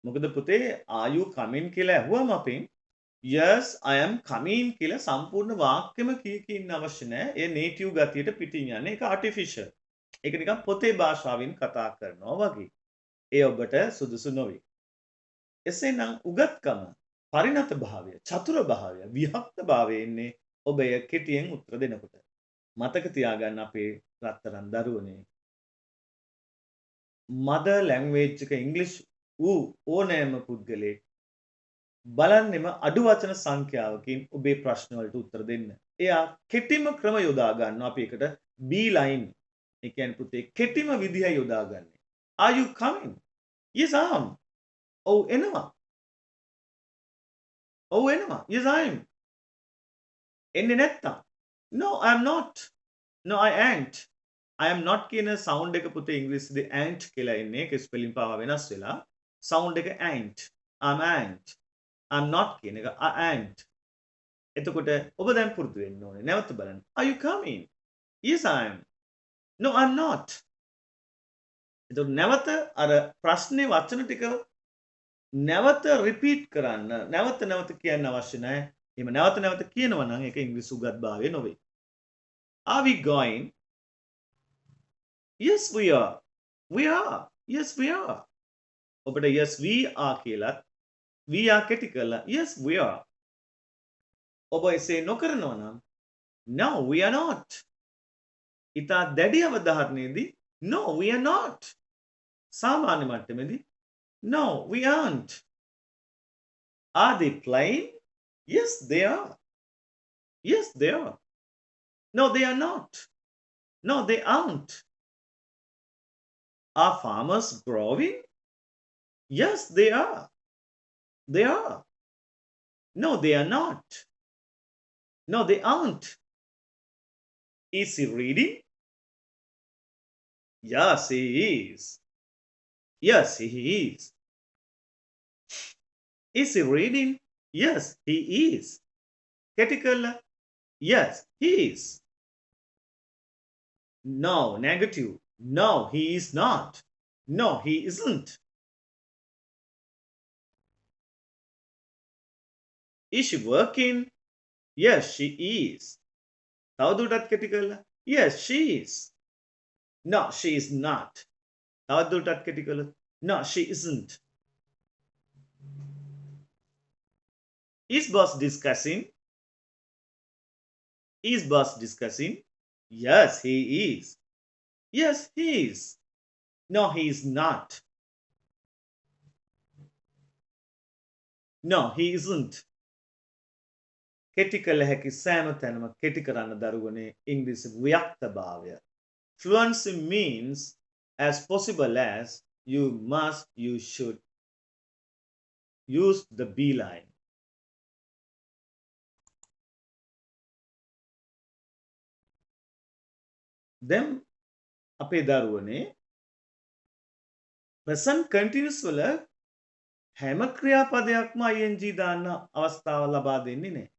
මොකද පුතේ are you coming කියලා ඇහුවම අපෙන් yes I am coming කියලා සම්පූර්ණ වාක්‍යෙම කිය ඉන්න අවශ්‍ය නැහැ. ඒ native ගතියට පිටින් යන්නේ. ඒක artificial. ඒක නිකන් පොතේ භාෂාවෙන් කතා කරනවා වගේ. ඒ ඔබට සුදුසු නොවේ. එසේනම් උගත්කම, පරිණත භාවය, චතුර භාවය, විහක්ත භාවය එන්නේ ඔබ එය කෙටියෙන් උත්තර දෙනකොට. මතක තියාගන්න අපේ රත්තරන් දරුවනේ. මදර් ලැන්ග්වේජ් එක ඉංග්‍රීසි වූ ඕනෑම පුද්ගලයෙක් බලන්නෙම අඩු වචන සංඛ්‍යාවකින් ඔබේ ප්‍රශ්න වලට උත්තර දෙන්න. එයා කෙටිම ක්‍රම යොදා ගන්නවා. අපි ඒකට B line. ඒ කියන්නේ පුතේ කෙටිම විදිහ යොදාගන්නේ. Are you coming? Yes I am. ඔව් එනවා. ඔව් එනවා. Yes I am. එන්නේ නැත්තම්. No I am not. No I ain't. I am not කියන sound එක පුතේ ඉංග්‍රීසියේ ain't කියලා එන්නේ. ඒක ස්පෙලිං පාවා වෙනස් වෙලා. sound එක ain't. I'm not කියන එක I ain't. එතකොට ඔබ දැන් පුරුදු වෙන්න ඕනේ. නැවත බලන්න. Are you coming? Yes I am. No I'm not. එතකොට නැවත අර ප්‍රශ්නේ වචන ටික නැවත රිපීට් කරන්න. නැවත නැවත කියන්න අවශ්‍ය නැහැ. එහෙම නැවත නැවත කියනවා නම් ඒක ඉංග්‍රීසි උගත්භාවය නොවේ. Are we going? Yes we are. We are. Yes we are. ඔබට yes we are කියලා we are කෙටි කරලා yes we are. ඔබ එසේ නොකරනවා නම් no we are not. ඉතා දැඩි අවධාරණයේදී no we are not. සාමාන්‍ය මට්ටමේදී no we aren't. Are they playing? Yes they are. Yes they are. No they are not. No they aren't. Are farmers growing? Yes they are. They are. No they are not. No they aren't. Is he reading? Yes he is. Yes he is. Is he reading? Yes he is. කෙටි කරලා yes he is. No negative. No he is not. No he isn't. Is she working? Yes she is. තවදුරටත් කෙටි කරලා yes she is. No she is not. තවදුරටත් කෙටි කරලා no she isn't. Is boss discussing? Is boss discussing? Yes he is. Yes he is. No he is not. No he isn't. කෙටි කළ හැකි සෑම තැනම කෙටි කරන්න දරුවනේ ඉංග්‍රීසි ව්‍යක්තභාවය. Fluency means as possible as, you must, you should use the B line. Then අපේ දරුවනේ present continuous වල හැම ක්‍රියාපදයක්ම ing දාන්න අවස්ථාව ලබා දෙන්නේ නැහැ.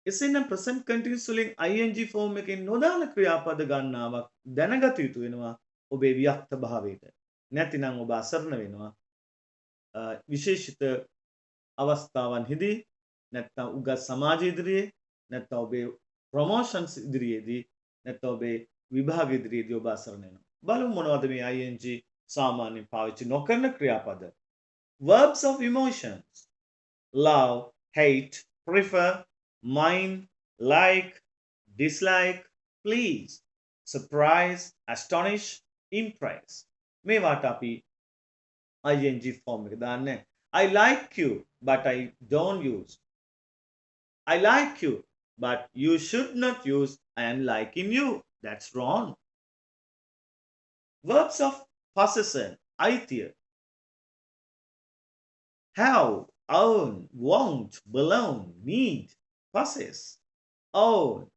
එසේනම් present continuous වලින් ing form එකෙන් නොදාන ක්‍රියාපද ගණනාවක් දැනගත යුතු වෙනවා ඔබේ වියක්ත භාවයට. නැතිනම් ඔබ අසරණ වෙනවා. විශේෂිත අවස්ථාවන්හිදී නැත්නම් උගත් සමාජ ඉදිරියේ නැත්නම් ඔබේ ප්‍රොමෝෂන්ස් ඉදිරියේදී නැත්නම් ඔබේ විභාග ඉදිරියේදී ඔබ අසරණ වෙනවා. බලමු මොනවද මේ ing සාමාන්‍යයෙන් පාවිච්චි නොකරන ක්‍රියාපද. Verbs of emotions. Love, hate, prefer, mind, like, dislike, please, surprise, astonish, impress. මේවාට අපි ing form එක දාන්නේ. I like you but I don't use. I like you but you should not use I am liking you. That's wrong. Verbs of possession. අයිතිය. Have, own, want, belong, need, possess, own,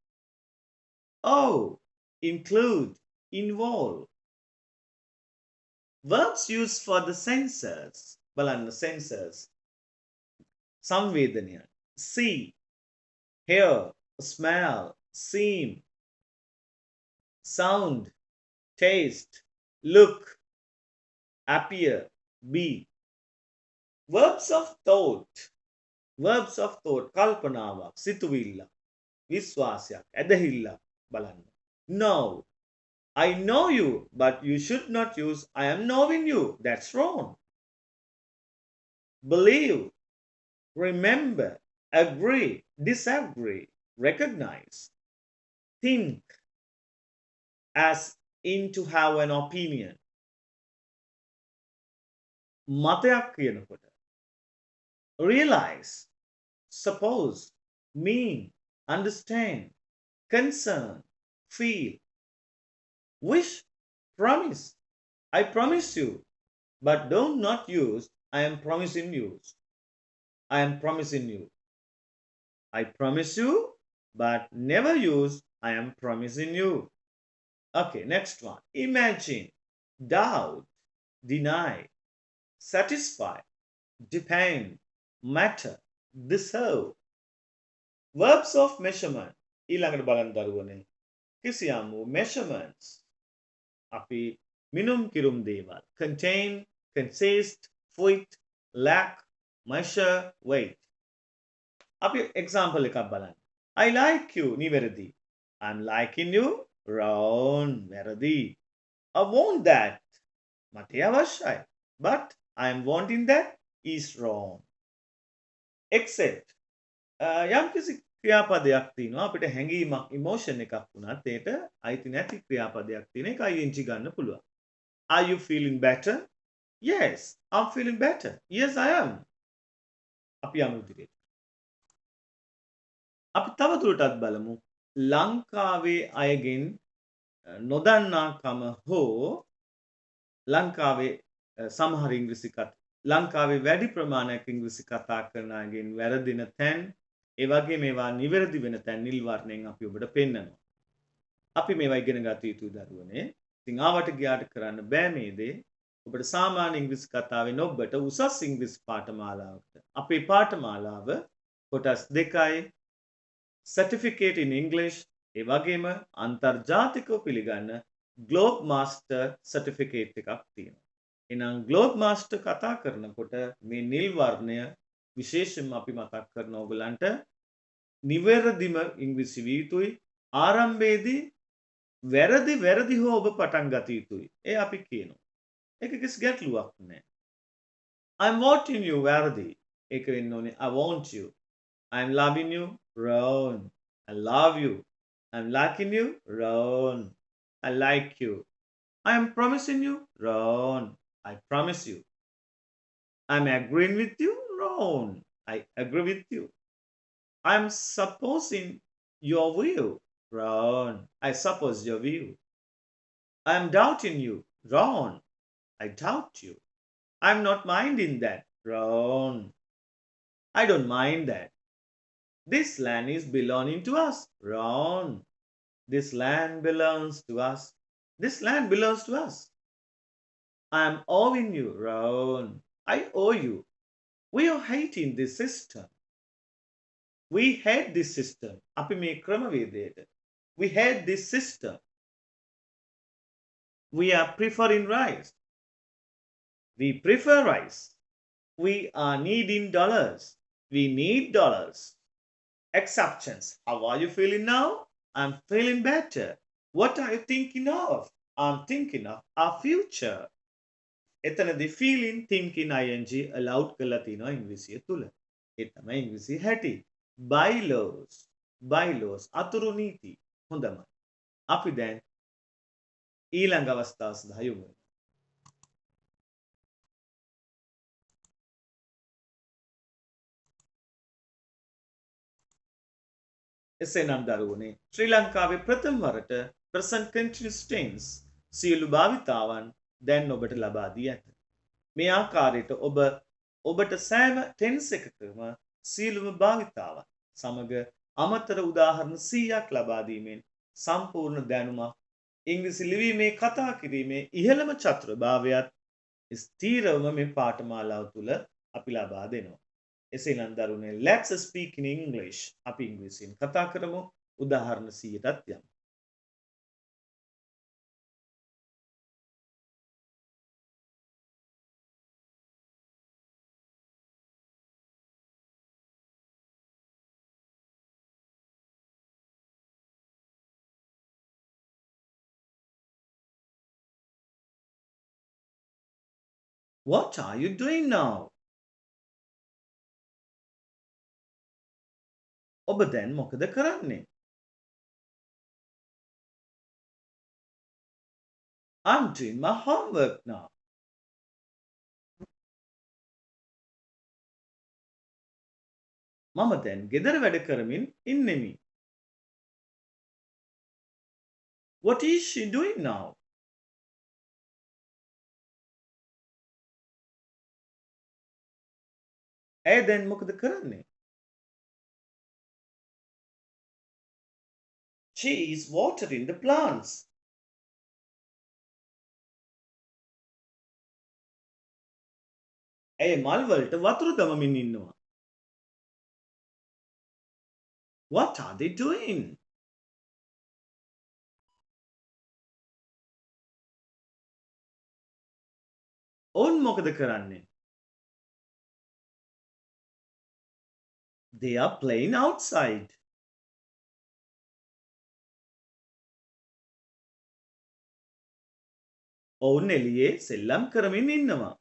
owe, include, involve. Verbs used for the senses. බලන්න senses. සංවේදනයන්. See, hear, smell, seem, sound, taste, look, appear, be. Verbs of thought. Verbs of thought. කල්පනාවක්, සිතුවිල්ලක්, විශ්වාසයක්, ඇදහිල්ලක් බලන්න. Know. I know you, but you should not use I am knowing you. That's wrong. Believe, remember, agree, disagree, recognize, think, as in to have an opinion. මතයක් කියනකොට realize, suppose, mean, understand, concern, feel, wish, promise. I promise you, but don't not use I am promising you. I am promising you. I promise you, but never use I am promising you. Okay, next one. Imagine, doubt, deny, satisfy, depend, matter, deserve. Verbs of measurement. ඊළඟට බලන්න දරුවනේ. කිසියම් වූ measurements. අපි මිනුම් කිරුම් දේවල්. Contain, consist, fit, lack, measure, weight. අපි example එකක් බලන්න. I like you. නිවැරදි. I'm liking you. Wrong. වැරදි. I want that. මට අවශ්‍යයි. But I am wanting that is wrong. Except යම්කිසි ක්‍රියාපදයක් තියෙනවා අපිට හැඟීමක් emotion එකක් වුණත් ඒට අයිති නැති ක්‍රියාපදයක් තියෙන එක ing ගන්න පුළුවන්. Are you feeling better? Yes, I'm feeling better. Yes, I am. අපි යමු ඉදිරියට. අපි තවදුරටත් බලමු ලංකාවේ අයගෙන් නොදන්නාකම හෝ ලංකාවේ සමහර ඉංග්‍රීසි කතා ලංකාවේ වැඩි ප්‍රමාණයක් ඉංග්‍රීසි කතා කරන අයගෙන් වැරදින තැන් ඒ වගේ මේවා නිවැරදි වෙන තැන් නිල් වර්ණයෙන් අපි ඔබට පෙන්නනවා. අපි මේවා ඉගෙන ගත යුතුයි දරුවනේ. ඉතින් ආවට ගියාට කරන්න බෑ මේ දේ. ඔබට සාමාන්‍ය ඉංග්‍රීසි කතාවෙන් ඔබට උසස් ඉංග්‍රීසි පාඨමාලාවකට අපේ පාඨමාලාව කොටස් 2යි certificate in English ඒ වගේම අන්තර්ජාතිකව පිළිගන්න Globe Master certificate එකක් තියෙනවා. එහෙනම් Globe Master කතා කරනකොට මේ නිල් වර්ණය විශේෂයෙන්ම අපි මතක් කරන ඕගලන්ට නිවැරදිම ඉංග්‍රීසි විය යුතුයි. ආරම්භයේදී වැරදි හෝ ඔබ පටන් ගත යුතුයි. ඒ අපි කියනවා. ඒක කිසි ගැටලුවක් නැහැ. I'm wanting you වැරදි. ඒක වෙන්න ඕනේ I want you. I'm loving you wrong. I love you. I'm liking you wrong. I like you. I am promising you wrong. I promise you. I'm agreeing with you wrong. I agree with you. I'm supposing your view wrong. I suppose your view. I'm doubting you wrong. I doubt you. I'm not minding that wrong. I don't mind that. This land is belonging to us wrong. This land belongs to us. This land belongs to us. I am owing you wrong. I owe you. We are hating this system. We hate this system. අපි මේ ක්‍රමවේදයට. We hate this system. We are preferring rice. We prefer rice. We are needing dollars. We need dollars. Exceptions. How are you feeling now? I'm feeling better. What are you thinking of? I'm thinking of our future. එතනදී feeling, thinking ing allowed කරලා තියෙනවා ඉංග්‍රීසිය තුල. ඒ තමයි ඉංග්‍රීසි හැටි. bylaws අතුරු නීති. හොඳයි. අපි දැන් ඊළඟ අවස්ථාව සඳහා යමු. එසේනම් දරුවනේ ශ්‍රී ලංකාවේ ප්‍රථම වරට present continuous tense සියලු භාවිතාවන් දැන් ඔබට ලබා දී ඇත. මේ ආකාරයට ඔබට සෑම tense එකකම සියලුම භාවිතාවන් සමග අමතර උදාහරණ 100ක් ලබා දීමෙන් සම්පූර්ණ දැනුමක් ඉංග්‍රීසි ලිවීමේ කතා කිරීමේ ඉහළම චතුරභාවයත් ස්ථීරවම මේ පාඨමාලාව තුළ අපි ලබා දෙනවා. එසේනම් දරුවනේ let's speak in English. අපි ඉංග්‍රීසියෙන් කතා කරමු. උදාහරණ 100ටත් යමු. What are you doing now? ඔබ දැන් මොකද කරන්නේ? I'm doing my homework now. මම දැන් ගෙදර වැඩ කරමින් ඉන්නෙමි. What is she doing now? ඇය දැන් මොකද කරන්නේ? She is watering the plants. ඇය මල් වලට වතුර දමමින් ඉන්නවා. What are they doing? ඔවුන් මොකද කරන්නේ? They are playing outside. ඔවුන් එළියේ සෙල්ලම් කරමින් ඉන්නවා.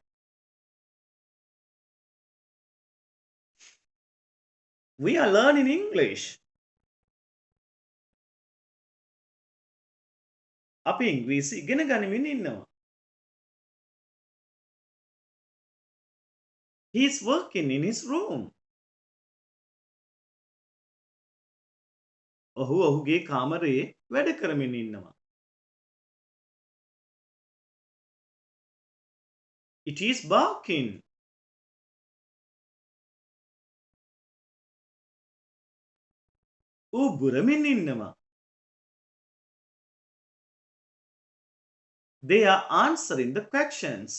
We are learning English. අපි ඉංග්‍රීසි ඉගෙන ගනිමින් ඉන්නවා. He is working in his room. ඔහු ඔහුගේ කාමරයේ වැඩ කරමින් ඉන්නවා. It is barking. ඌ බුරමින් ඉන්නවා. They are answering the questions.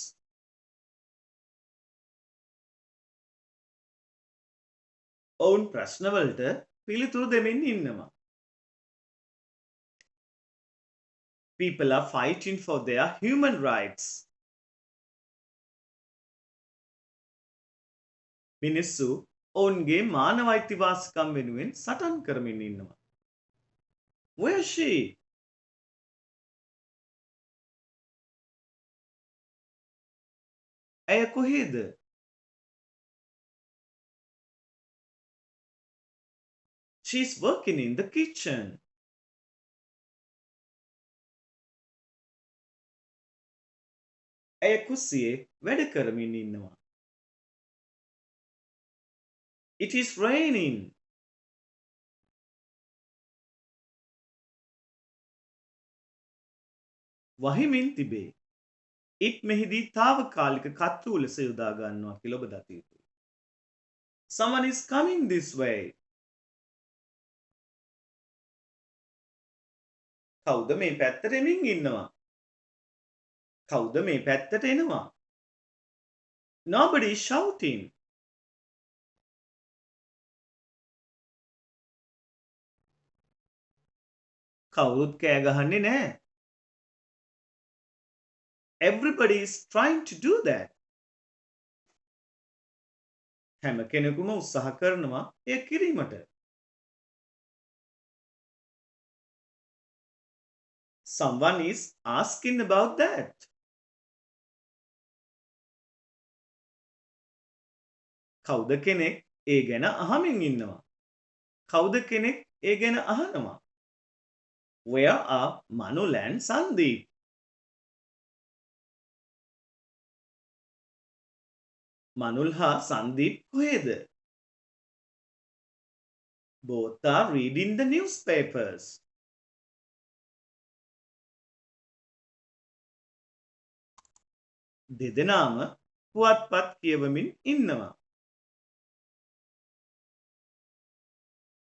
ඔවුන් ප්‍රශ්නවලට පිළිතුරු දෙමින් ඉන්නවා. People are fighting for their human rights. මිනිස්සු ඔවුන්ගේ මානව අයිතිවාසිකම් වෙනුවෙන් සටන් කරමින් ඉන්නවා. Where is she? ඇය කොහේද? She is working in the kitchen. ඇය කුස්සියේ වැඩ කරමින් ඉන්නවා. It is raining. වහිමින් තිබේ. it මෙහිදී తాවකාලික කර්තෘ ලෙස යොදා ගන්නවා කියලා ඔබ දත යුතුයි. Someone is coming this way. කවුද මේ පැත්තට එමින් ඉන්නවා? කවුද මේ පැත්තට එනවා? Nobody is shouting. කවුරුත් කෑ ගහන්නේ නැහැ. Everybody is trying to do that. හැම කෙනෙකුම උත්සාහ කරනවා එය කිරීමට. Someone is asking about that. කවුද කෙනෙක් ඒ ගැන අහමින් ඉන්නවා? කවුද කෙනෙක් ඒ ගැන අහනවා? Where are Manul and Sandeep? මනුල් හා සංදීප් කොහෙද? Both are reading the newspapers. දෙදෙනාම පුවත්පත් කියවමින් ඉන්නවා.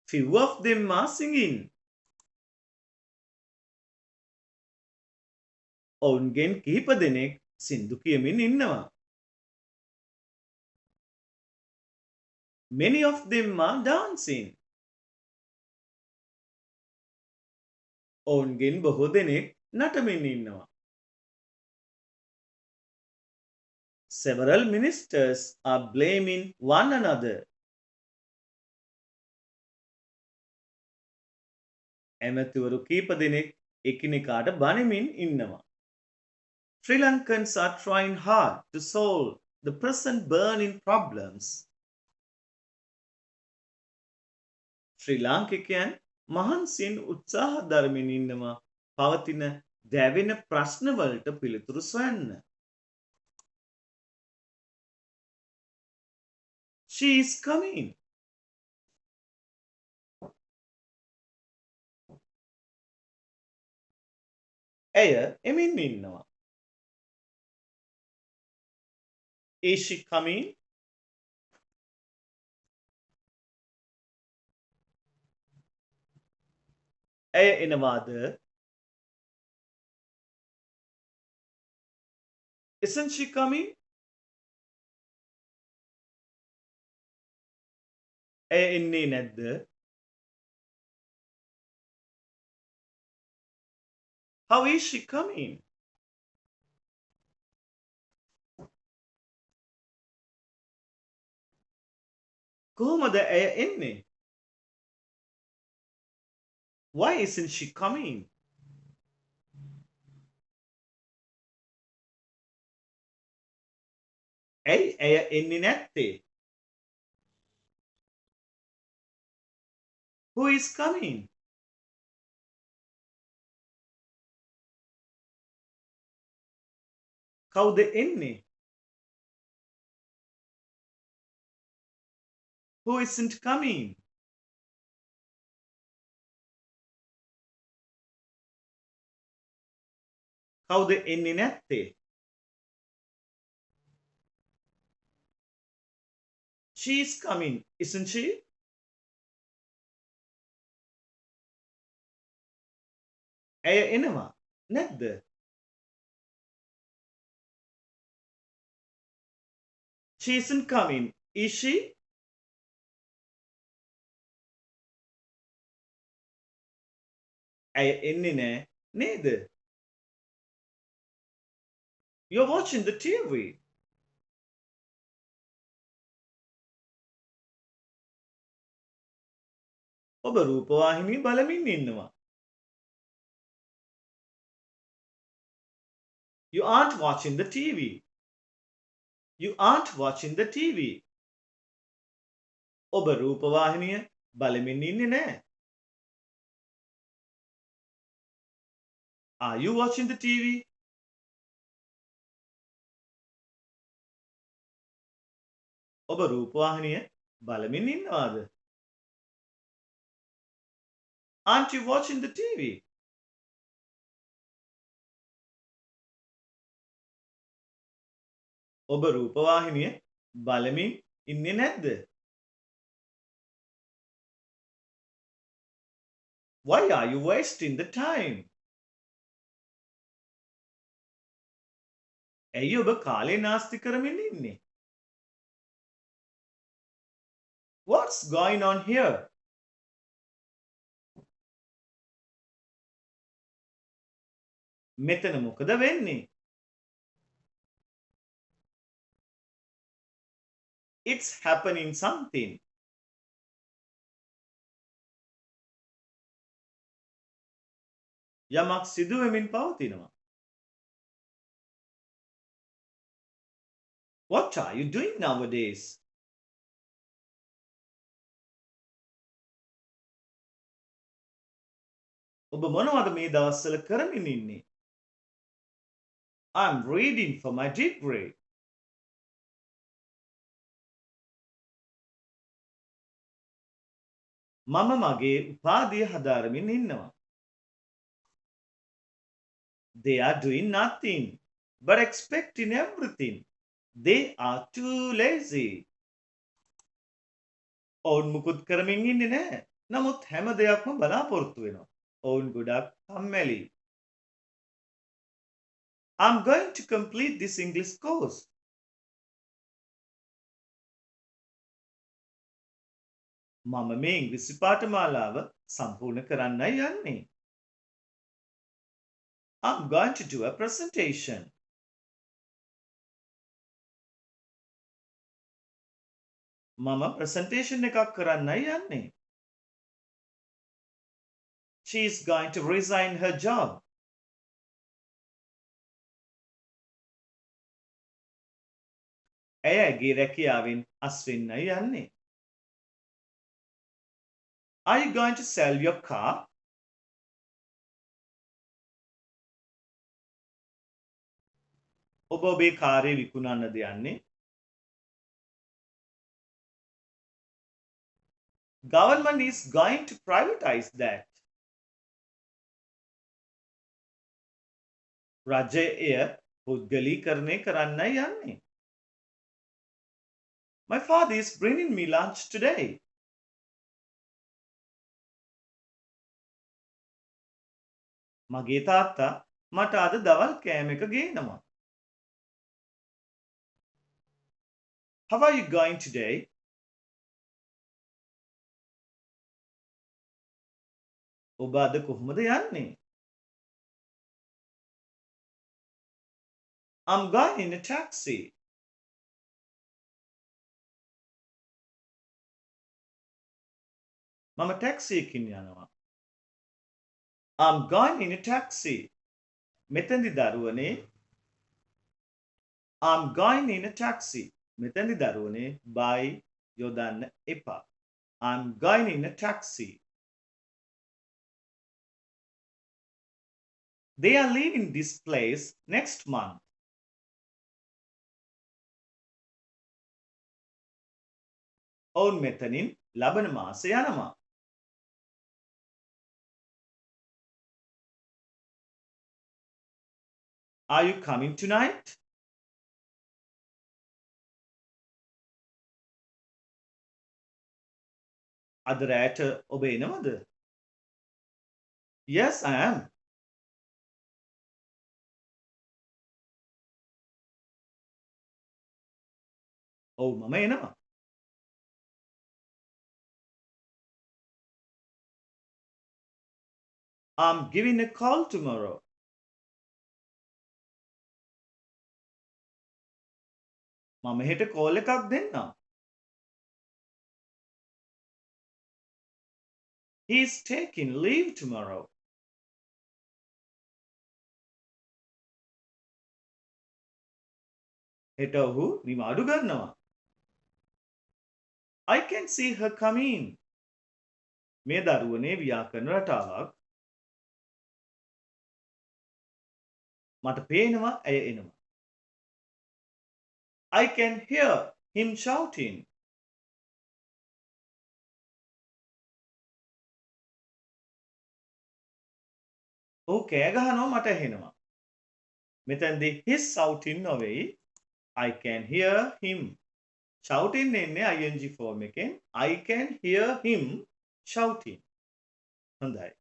Few of them are singing. ඔවුන්ගෙන් කිහිප දෙනෙක් සින්දු කියමින් ඉන්නවා. Many of them are dancing. ඔවුන්ගෙන් බොහෝ දෙනෙක් නටමින් ඉන්නවා. Several ministers are blaming one another. ඇමතිවරු කීප දෙනෙක් එකිනෙකාට බනිමින් ඉන්නවා. Sri Lankans are trying hard to solve the present burning problems. ශ්‍රී ලාංකිකයන් මහන්සියෙන් උත්සාහ දරමින් ඉන්නවා පවතින දැවෙන ප්‍රශ්නවලට පිළිතුරු සොයන්න. She is coming. ඇය එමින් ඉන්නවා. Is she coming? ඇය එනවාද? Isn't she coming? ඇය එන්නේ නැද්ද? How is she coming? කොහොමද ඇය එන්නේ? Why isn't she coming? ඇයි ඇය එන්නේ නැත්තේ? Who is coming? කවුද එන්නේ? Who isn't coming? කවුද එන්නේ නැත්තේ? She is coming, isn't she? ඇය එනවා නැද්ද? She isn't coming, is she? ඇය එන්නේ නෑ නේද? You're watching the TV. ඔබ රූපවාහිනී බලමින් ඉන්නවා. You aren't watching the TV. You aren't watching the TV. ඔබ රූපවාහිනිය බලමින් ඉන්නේ නෑ. Are you watching the TV? ඔබ රූපවාහිනිය බලමින් ඉන්නවාද? Aren't you watching the TV? ඔබ රූපවාහිනිය බලමින් ඉන්නේ නැද්ද? Why are you wasting the time? ඇයි ඔබ කාලේ නාස්ති කරමින් ඉන්නේ? What's going on here? මෙතන මොකද වෙන්නේ? It's happening something. යමක් සිදුවෙමින් පවතිනවා. What are you doing nowadays? ඔබ මොනවද මේ දවස්වල කරමින් ඉන්නේ? I'm reading for my degree. මම මගේ උපාධිය හදාරමින් ඉන්නවා. They are doing nothing but expecting everything. They are too lazy. ඔවුන් මුකුත් කරමින් ඉන්නේ නැහැ. නමුත් හැම දෙයක්ම බලාපොරොත්තු වෙනවා. ඔවුන් ගොඩක් කම්මැලි. I'm going to complete this English course. මම මේ ඉංග්‍රීසි පාඨමාලාව සම්පූර්ණ කරන්නයි යන්නේ. I'm going to do a presentation. මම presentation එකක් කරන්නයි යන්නේ. She is going to resign her job. ඇය ඇගේ රැකියාවෙන් අස්වෙන්නයි යන්නේ. Are you going to sell your car? ඔබ ඔබේ කාර්යය විකුණන්නද යන්නේ? Government is going to privatize that. රජය එය පුද්ගලීකරණය කරන්නයි යන්නේ. My father is bringing me lunch today. මගේ තාත්තා මට අද දවල් කෑම එක ගේනවා. How are you going today? ඔබ අද කොහොමද යන්නේ? I'm going in a taxi. මම ටැක්සි එකකින් යනවා. I'm going in a taxi. මෙතෙන්දි දරුවනේ I'm going in a taxi. මෙතැනදි දරුවනේ by යොදන්න එපා. I'm going in a taxi. They are leaving this place next month. ඔවුන් මෙතනින් ලබන මාසේ යනවා. Are you coming tonight? අද රෑට ඔබ එනවද? Yes, I am. ඔව් මම එනවා. I'm giving a call tomorrow. මම හෙට කෝල් එකක් දෙන්නම්. He is taking leave tomorrow. හෙට ඔහු නිවාඩු ගන්නවා. I can see her coming. මේ දරුවනේ ව්‍යාකරණ රටාවක්. මට පේනවා ඇය එනවා. I can hear him shouting. ඔහු කෑ ගහනවා මට ඇහෙනවා. මෙතනදී his shouting නොවේයි. I can hear him. Shouting එන්නේ ing form එකෙන්. I can hear him shouting. හොඳයි.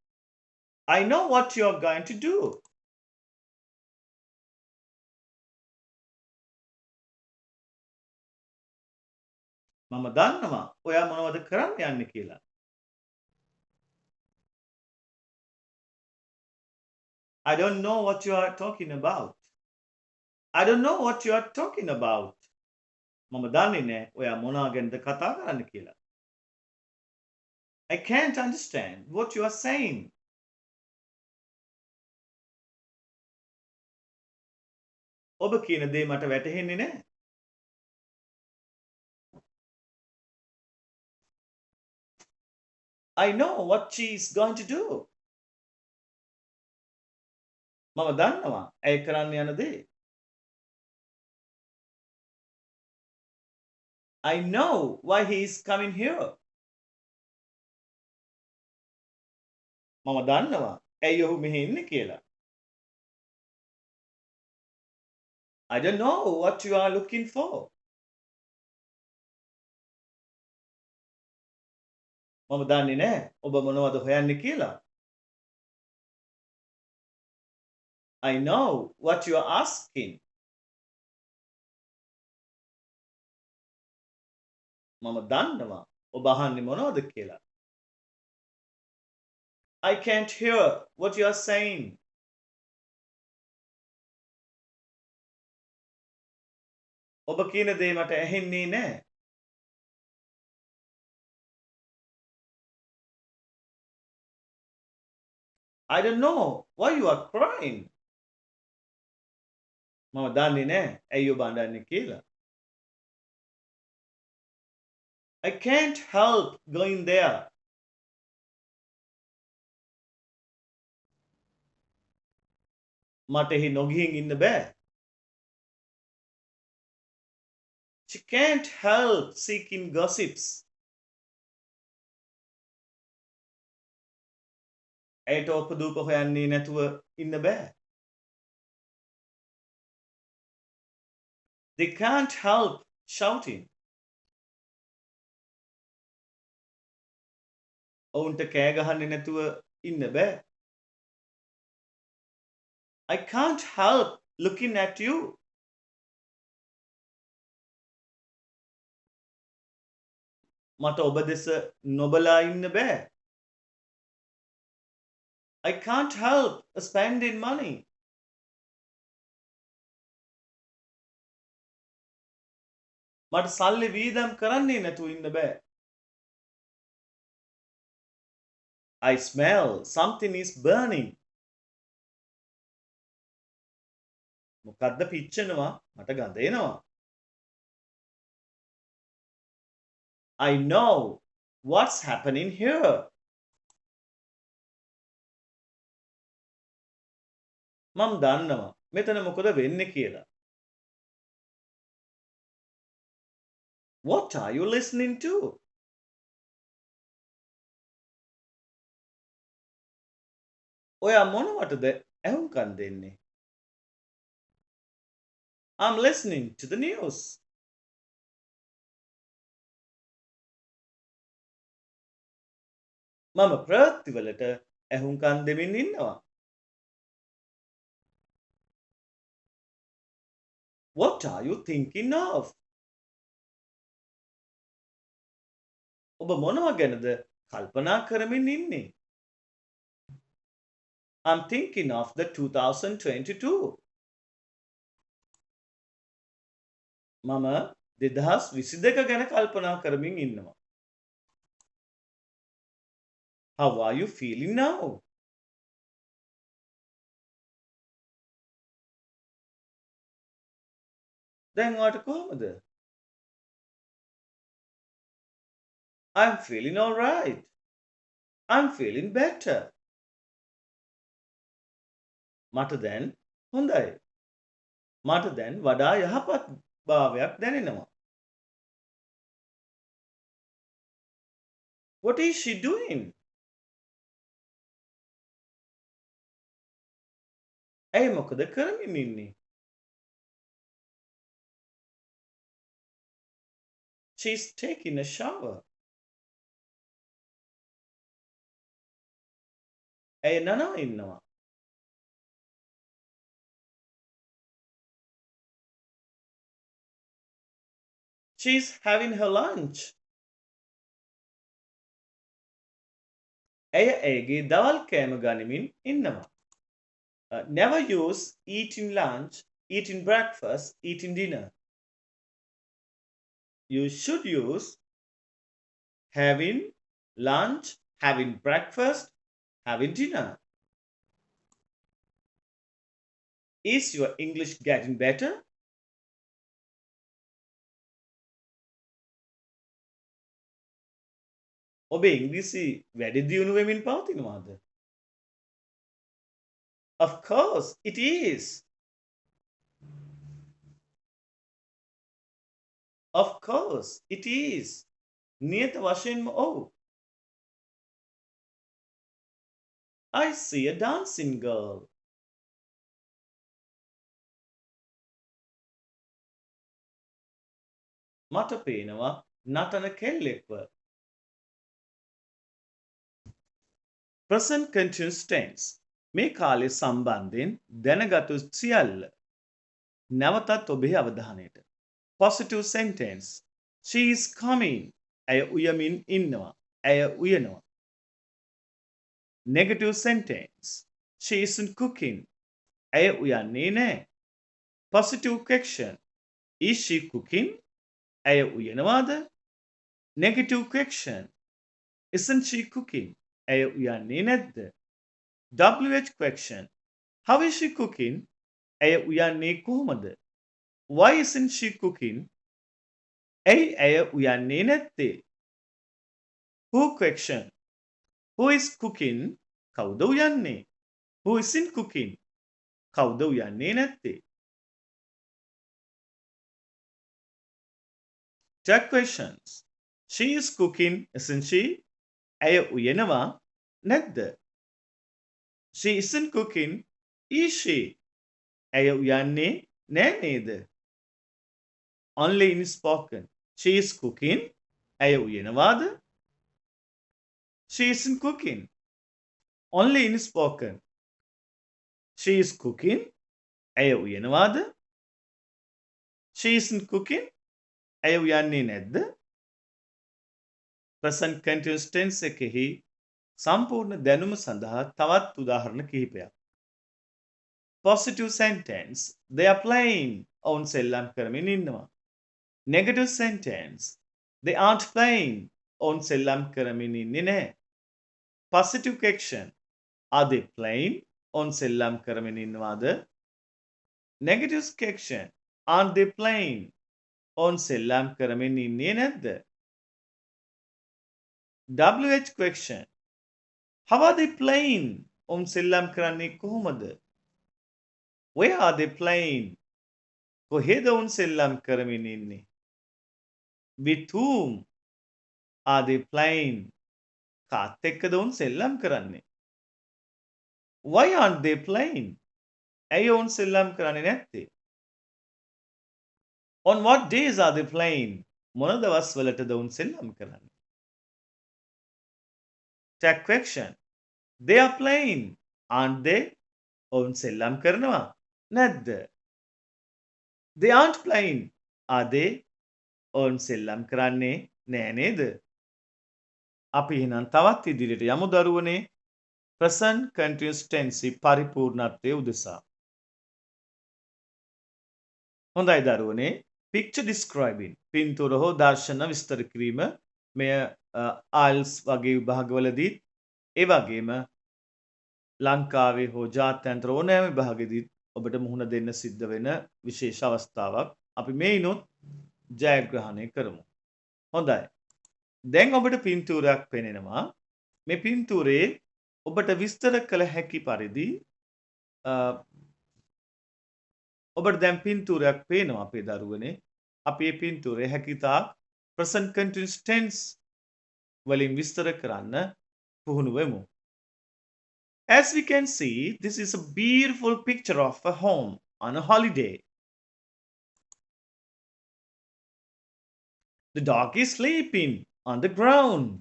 I know what you are going to do. මම දන්නවා ඔයා මොනවද කරන්න යන්නේ කියලා. I don't know what you are talking about. I don't know what you are talking about. මම දන්නේ නැහැ ඔයා මොනවා ගැනද කතා කරන්න කියලා. I can't understand what you are saying. ඔබ කියන දේ මට වැටහෙන්නේ නැහැ. I know what she is going to do. මම දන්නවා ඇය කරන්න යන දේ. I know why he is coming here. මම දන්නවා ඇයි ඔහු මෙහි ඉන්නේ කියලා. I don't know what you are looking for. මම දන්නේ නැහැ ඔබ මොනවද හොයන්නේ කියලා. I know what you are asking. මම දන්නවා ඔබ අහන්නේ මොනවද කියලා. I can't hear what you are saying. ඔබ කියන දේ මට ඇහෙන්නේ නැහැ. I don't know why you are crying. මම දන්නේ නැහැ ඇයි ඔබ අඬන්නේ කියලා. I can't help going there. මට එහි නොගිහින් ඉන්න බෑ. She can't help seeking gossips. ඇයට ඔපදූප හොයන්නේ නැතුව ඉන්න බෑ. They can't help shouting. ඔවුන්ට කෑ ගහන්නේ නැතුව ඉන්න බෑ. I can't help looking at you. මට ඔබ දෙස නොබලා ඉන්න බෑ. I can't help spending money. මට සල්ලි වීදම් කරන්නේ නැතුව ඉන්න බෑ. I smell something is burning. මොකද්ද පිච්චෙනවා? මට ගඳ එනවා. I know what's happening here. මම දන්නවා මෙතන මොකද වෙන්නේ කියලා. What are you listening to? ඔයා මොනවටද ඇහුම්කන් දෙන්නේ? I'm listening to the news. මම ප්‍රවෘත්තිවලට ඇහුම්කන් දෙමින් ඉන්නවා. What are you thinking of? ඔබ මොනවා ගැනද කල්පනා කරමින් ඉන්නේ? I'm thinking of the 2022. මම 2022 ගැන කල්පනා කරමින් ඉන්නවා. How are you feeling now? දැන් ඔයාට කොහොමද? I'm feeling all right. I'm feeling better. මට දැන් හොඳයි. මට දැන් වඩා යහපත් භාවයක් දැනෙනවා. What is she doing? ඇයි මොකද කරමින් ඉන්නේ? She's taking a shower. ඇය නනව ඉන්නවා. She's having her lunch. ඇය ඇයගේ දවල් කෑම ගනිමින් ඉන්නවා. Never use eating lunch, eating breakfast, eating dinner. You should use having lunch, having breakfast, having dinner. Is your English getting better? ඔබේ ඉංග්‍රීසි වැඩි දියුණු වෙමින් පවතිනවාද? Of course it is. Of course it is. නියත වශයෙන්ම ඔව්. I see a dancing girl. මට පේනවා නටන කෙල්ලෙක්ව. Present continuous tense. මේ කාලය සම්බන්ධයෙන් දැනගතු සියල්ල නැවතත් ඔබේ අවධානයට. Positive sentence. She is coming. ඇය උයමින් ඉන්නවා. ඇය උයනවා. Negative sentence. She isn't cooking. ඇය උයන්නේ නෑ. Positive question. Is she cooking? ඇය උයනවාද? Negative question. Isn't she cooking? ඇය උයන්නේ නැද්ද? WH question. How is she cooking? ඇය උයන්නේ කොහොමද? Why isn't she cooking? ඇයි ඇය උයන්නේ නැත්තේ? Who question. Who is cooking? කවුද උයන්නේ? Who isn't cooking? කවුද උයන්නේ නැත්තේ? Tag questions. She is cooking, isn't she? ඇය උයනවා නැද්ද? She isn't cooking, is she? ඇය උයන්නේ නෑ නේද? Only in spoken. She is cooking. ඇය උයනවාද? She isn't cooking. Only in spoken. She is cooking. ඇය උයනවාද? She isn't cooking. ඇය උයන්නේ නැද්ද? present continuous tense එකෙහි සම්පූර්ණ දැනුම සඳහා තවත් උදාහරණ කිහිපයක්. Positive sentence. They are playing. ඔවුන් සෙල්ලම් කරමින් ඉන්නවා. Negative sentence. They aren't playing. ඔවුන් සෙල්ලම් කරමින් ඉන්නේ නැහැ. Positive question. Are they playing? ඔවුන් සෙල්ලම් කරමින් ඉන්නවාද? Negative question. Aren't they playing? ඔවුන් සෙල්ලම් කරමින් ඉන්නේ නැද්ද? WH question. How are they playing? ඔවුන් සෙල්ලම් කරන්නේ කොහොමද? Where are they playing? කොහෙද ඔවුන් සෙල්ලම් කරමින් ඉන්නේ? With whom are they playing? කාත් එක්කද ඔවුන් සෙල්ලම් කරන්නේ? Why aren't they playing? ඇයි ඔවුන් සෙල්ලම් කරන්නේ නැත්තේ? On what days are they playing? මොන දවස්වලටද ඔවුන් සෙල්ලම් කරන්නේ? Tag question. They are playing, aren't they? ඔවුන් සෙල්ලම් කරනවා නැද්ද? They aren't playing, are they? ඔවුන් සෙල්ලම් කරන්නේ නෑ නේද? අපි එහෙනම් තවත් ඉදිරියට යමු දරුවනේ present continuous tense පරිපූර්ණත්වයේ උදෙසා. හොඳයි දරුවනේ picture describing පින්තූර හෝ දර්ශන විස්තර කිරීම මෙය IELTS වගේ විභාගවලදී ඒ වගේම ලංකාවේ හෝ ජාත්‍යන්තර ඕනෑම විභාගෙදී ඔබට මුහුණ දෙන්න සිද්ධ වෙන විශේෂ අවස්ථාවක්. අපි මේනොත් ජයග්‍රහණය කරමු. හොඳයි. දැන් ඔබට පින්තූරයක් පෙනෙනවා. මේ පින්තූරේ ඔබට විස්තර කළ හැකි පරිදි ඔබට දැන් පින්තූරයක් පේනවා අපේ දරුවනේ. අපි මේ පින්තූරේ හැකියතාක් present continuous tense වලින් විස්තර කරන්න පුහුණු වෙමු. As we can see, this is a beautiful picture of a home on a holiday. The dog is sleeping on the ground.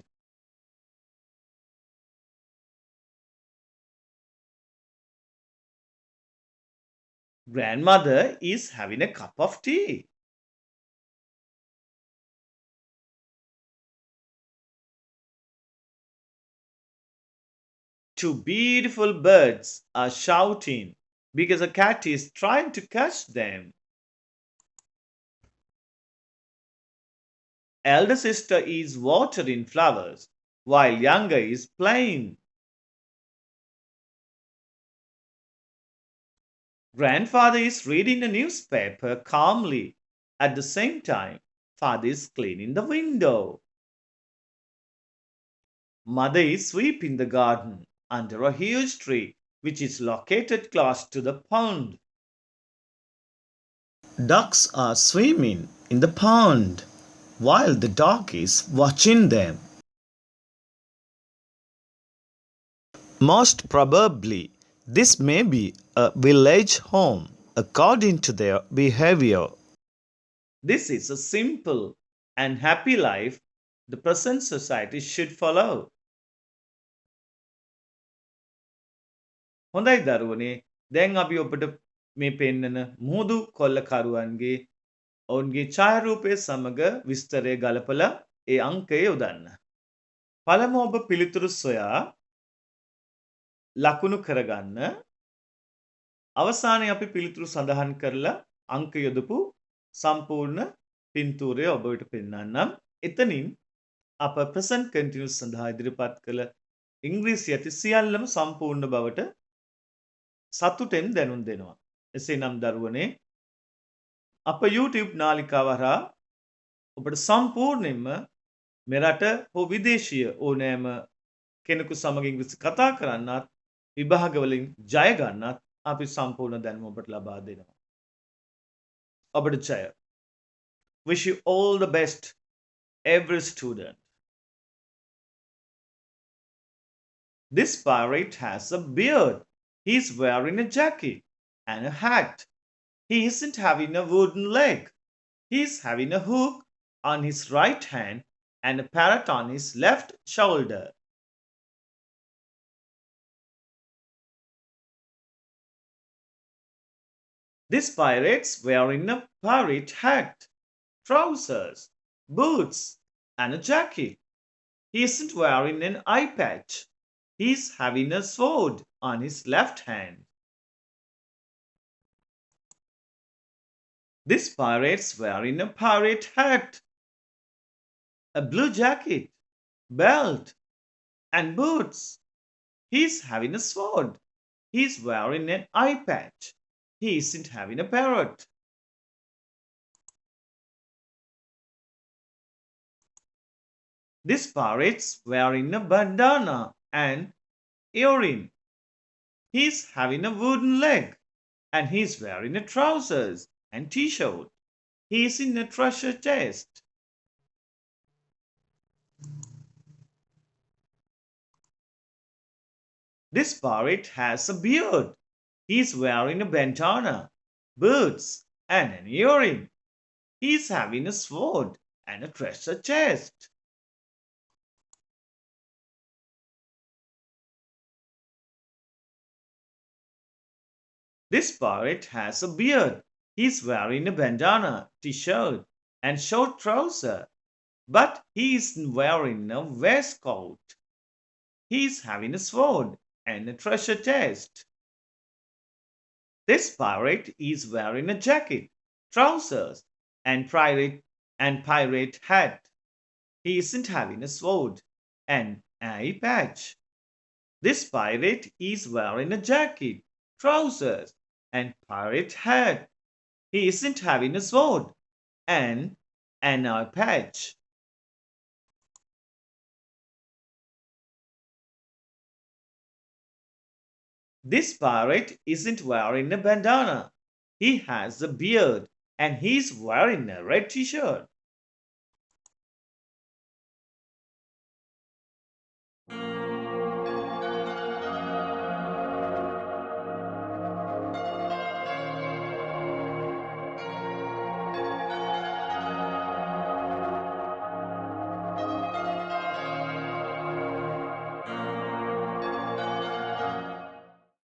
Grandmother is having a cup of tea. Two beautiful birds are shouting because a cat is trying to catch them. Elder sister is watering flowers while younger is playing. Grandfather is reading a newspaper calmly. At the same time, father is cleaning the window. Mother is sweeping the garden under a huge tree which is located close to the pond. Ducks are swimming in the pond while the dog is watching them. Most probably, this may be a village home according to their behavior. This is a simple and happy life the present society should follow. හොඳයි දරුවනේ දැන් අපි ඔබට මේ පෙන්නන මුහුදු කොල්ලකරුවන්ගේ ඔවුන්ගේ ඡායාරූපය සමග විස්තරය ගලපලා ඒ අංකය යොදන්න. පළමුව ඔබ පිළිතුරු සොයා ලකුණු කරගන්න. අවසානයේ අපි පිළිතුරු සඳහන් කරලා අංක යොදපු සම්පූර්ණ පින්තූරය ඔබට පෙන්වන්නම්. එතනින් අප ප්‍රසන්ට් කන්ටිනියුස් සඳහා ඉදිරිපත් කළ ඉංග්‍රීසි ඇති සියල්ලම සම්පූර්ණ බවට සතුටෙන් දැනුම් දෙනවා. එසේනම් දරුවනේ අප YouTube නාලිකාව හරහා ඔබට සම්පූර්ණයෙන්ම මෙරට හෝ විදේශීය ඕනෑම කෙනෙකු සමග ඉංග්‍රීසි කතා කරන්නත් විභාගවලින් ජය ගන්නත් අපි සම්පූර්ණ දැනුම ඔබට ලබා දෙනවා. ඔබට ජය. Wish you all the best, every student. This pirate has a beard. He's wearing a jacket and a hat. He isn't having a wooden leg. He's having a hook on his right hand and a parrot on his left shoulder. This pirate's wearing a pirate hat, trousers, boots, and a jacket. He isn't wearing an eye patch. He's having a sword on his left hand. This pirate's wearing a pirate hat, a blue jacket, belt, and boots. He's having a sword. He's wearing an eye patch. He isn't having a parrot. This pirate's wearing a bandana and earring. He's having a wooden leg and he's wearing a trousers and t-shirt. He's in a treasure chest. This pirate has a beard. He's wearing a bandana, boots, and an earring. He's having a sword and a treasure chest. This pirate has a beard. He's wearing a bandana, t-shirt, and short trouser. But he isn't wearing a waistcoat. He's having a sword and a treasure chest. This pirate is wearing a jacket, trousers, and pirate hat. He isn't having a sword and eye patch. This pirate is wearing a jacket, trousers, and pirate hat. He isn't having a sword and an eye patch. This pirate isn't wearing a bandana. He has a beard and he's wearing a red t-shirt.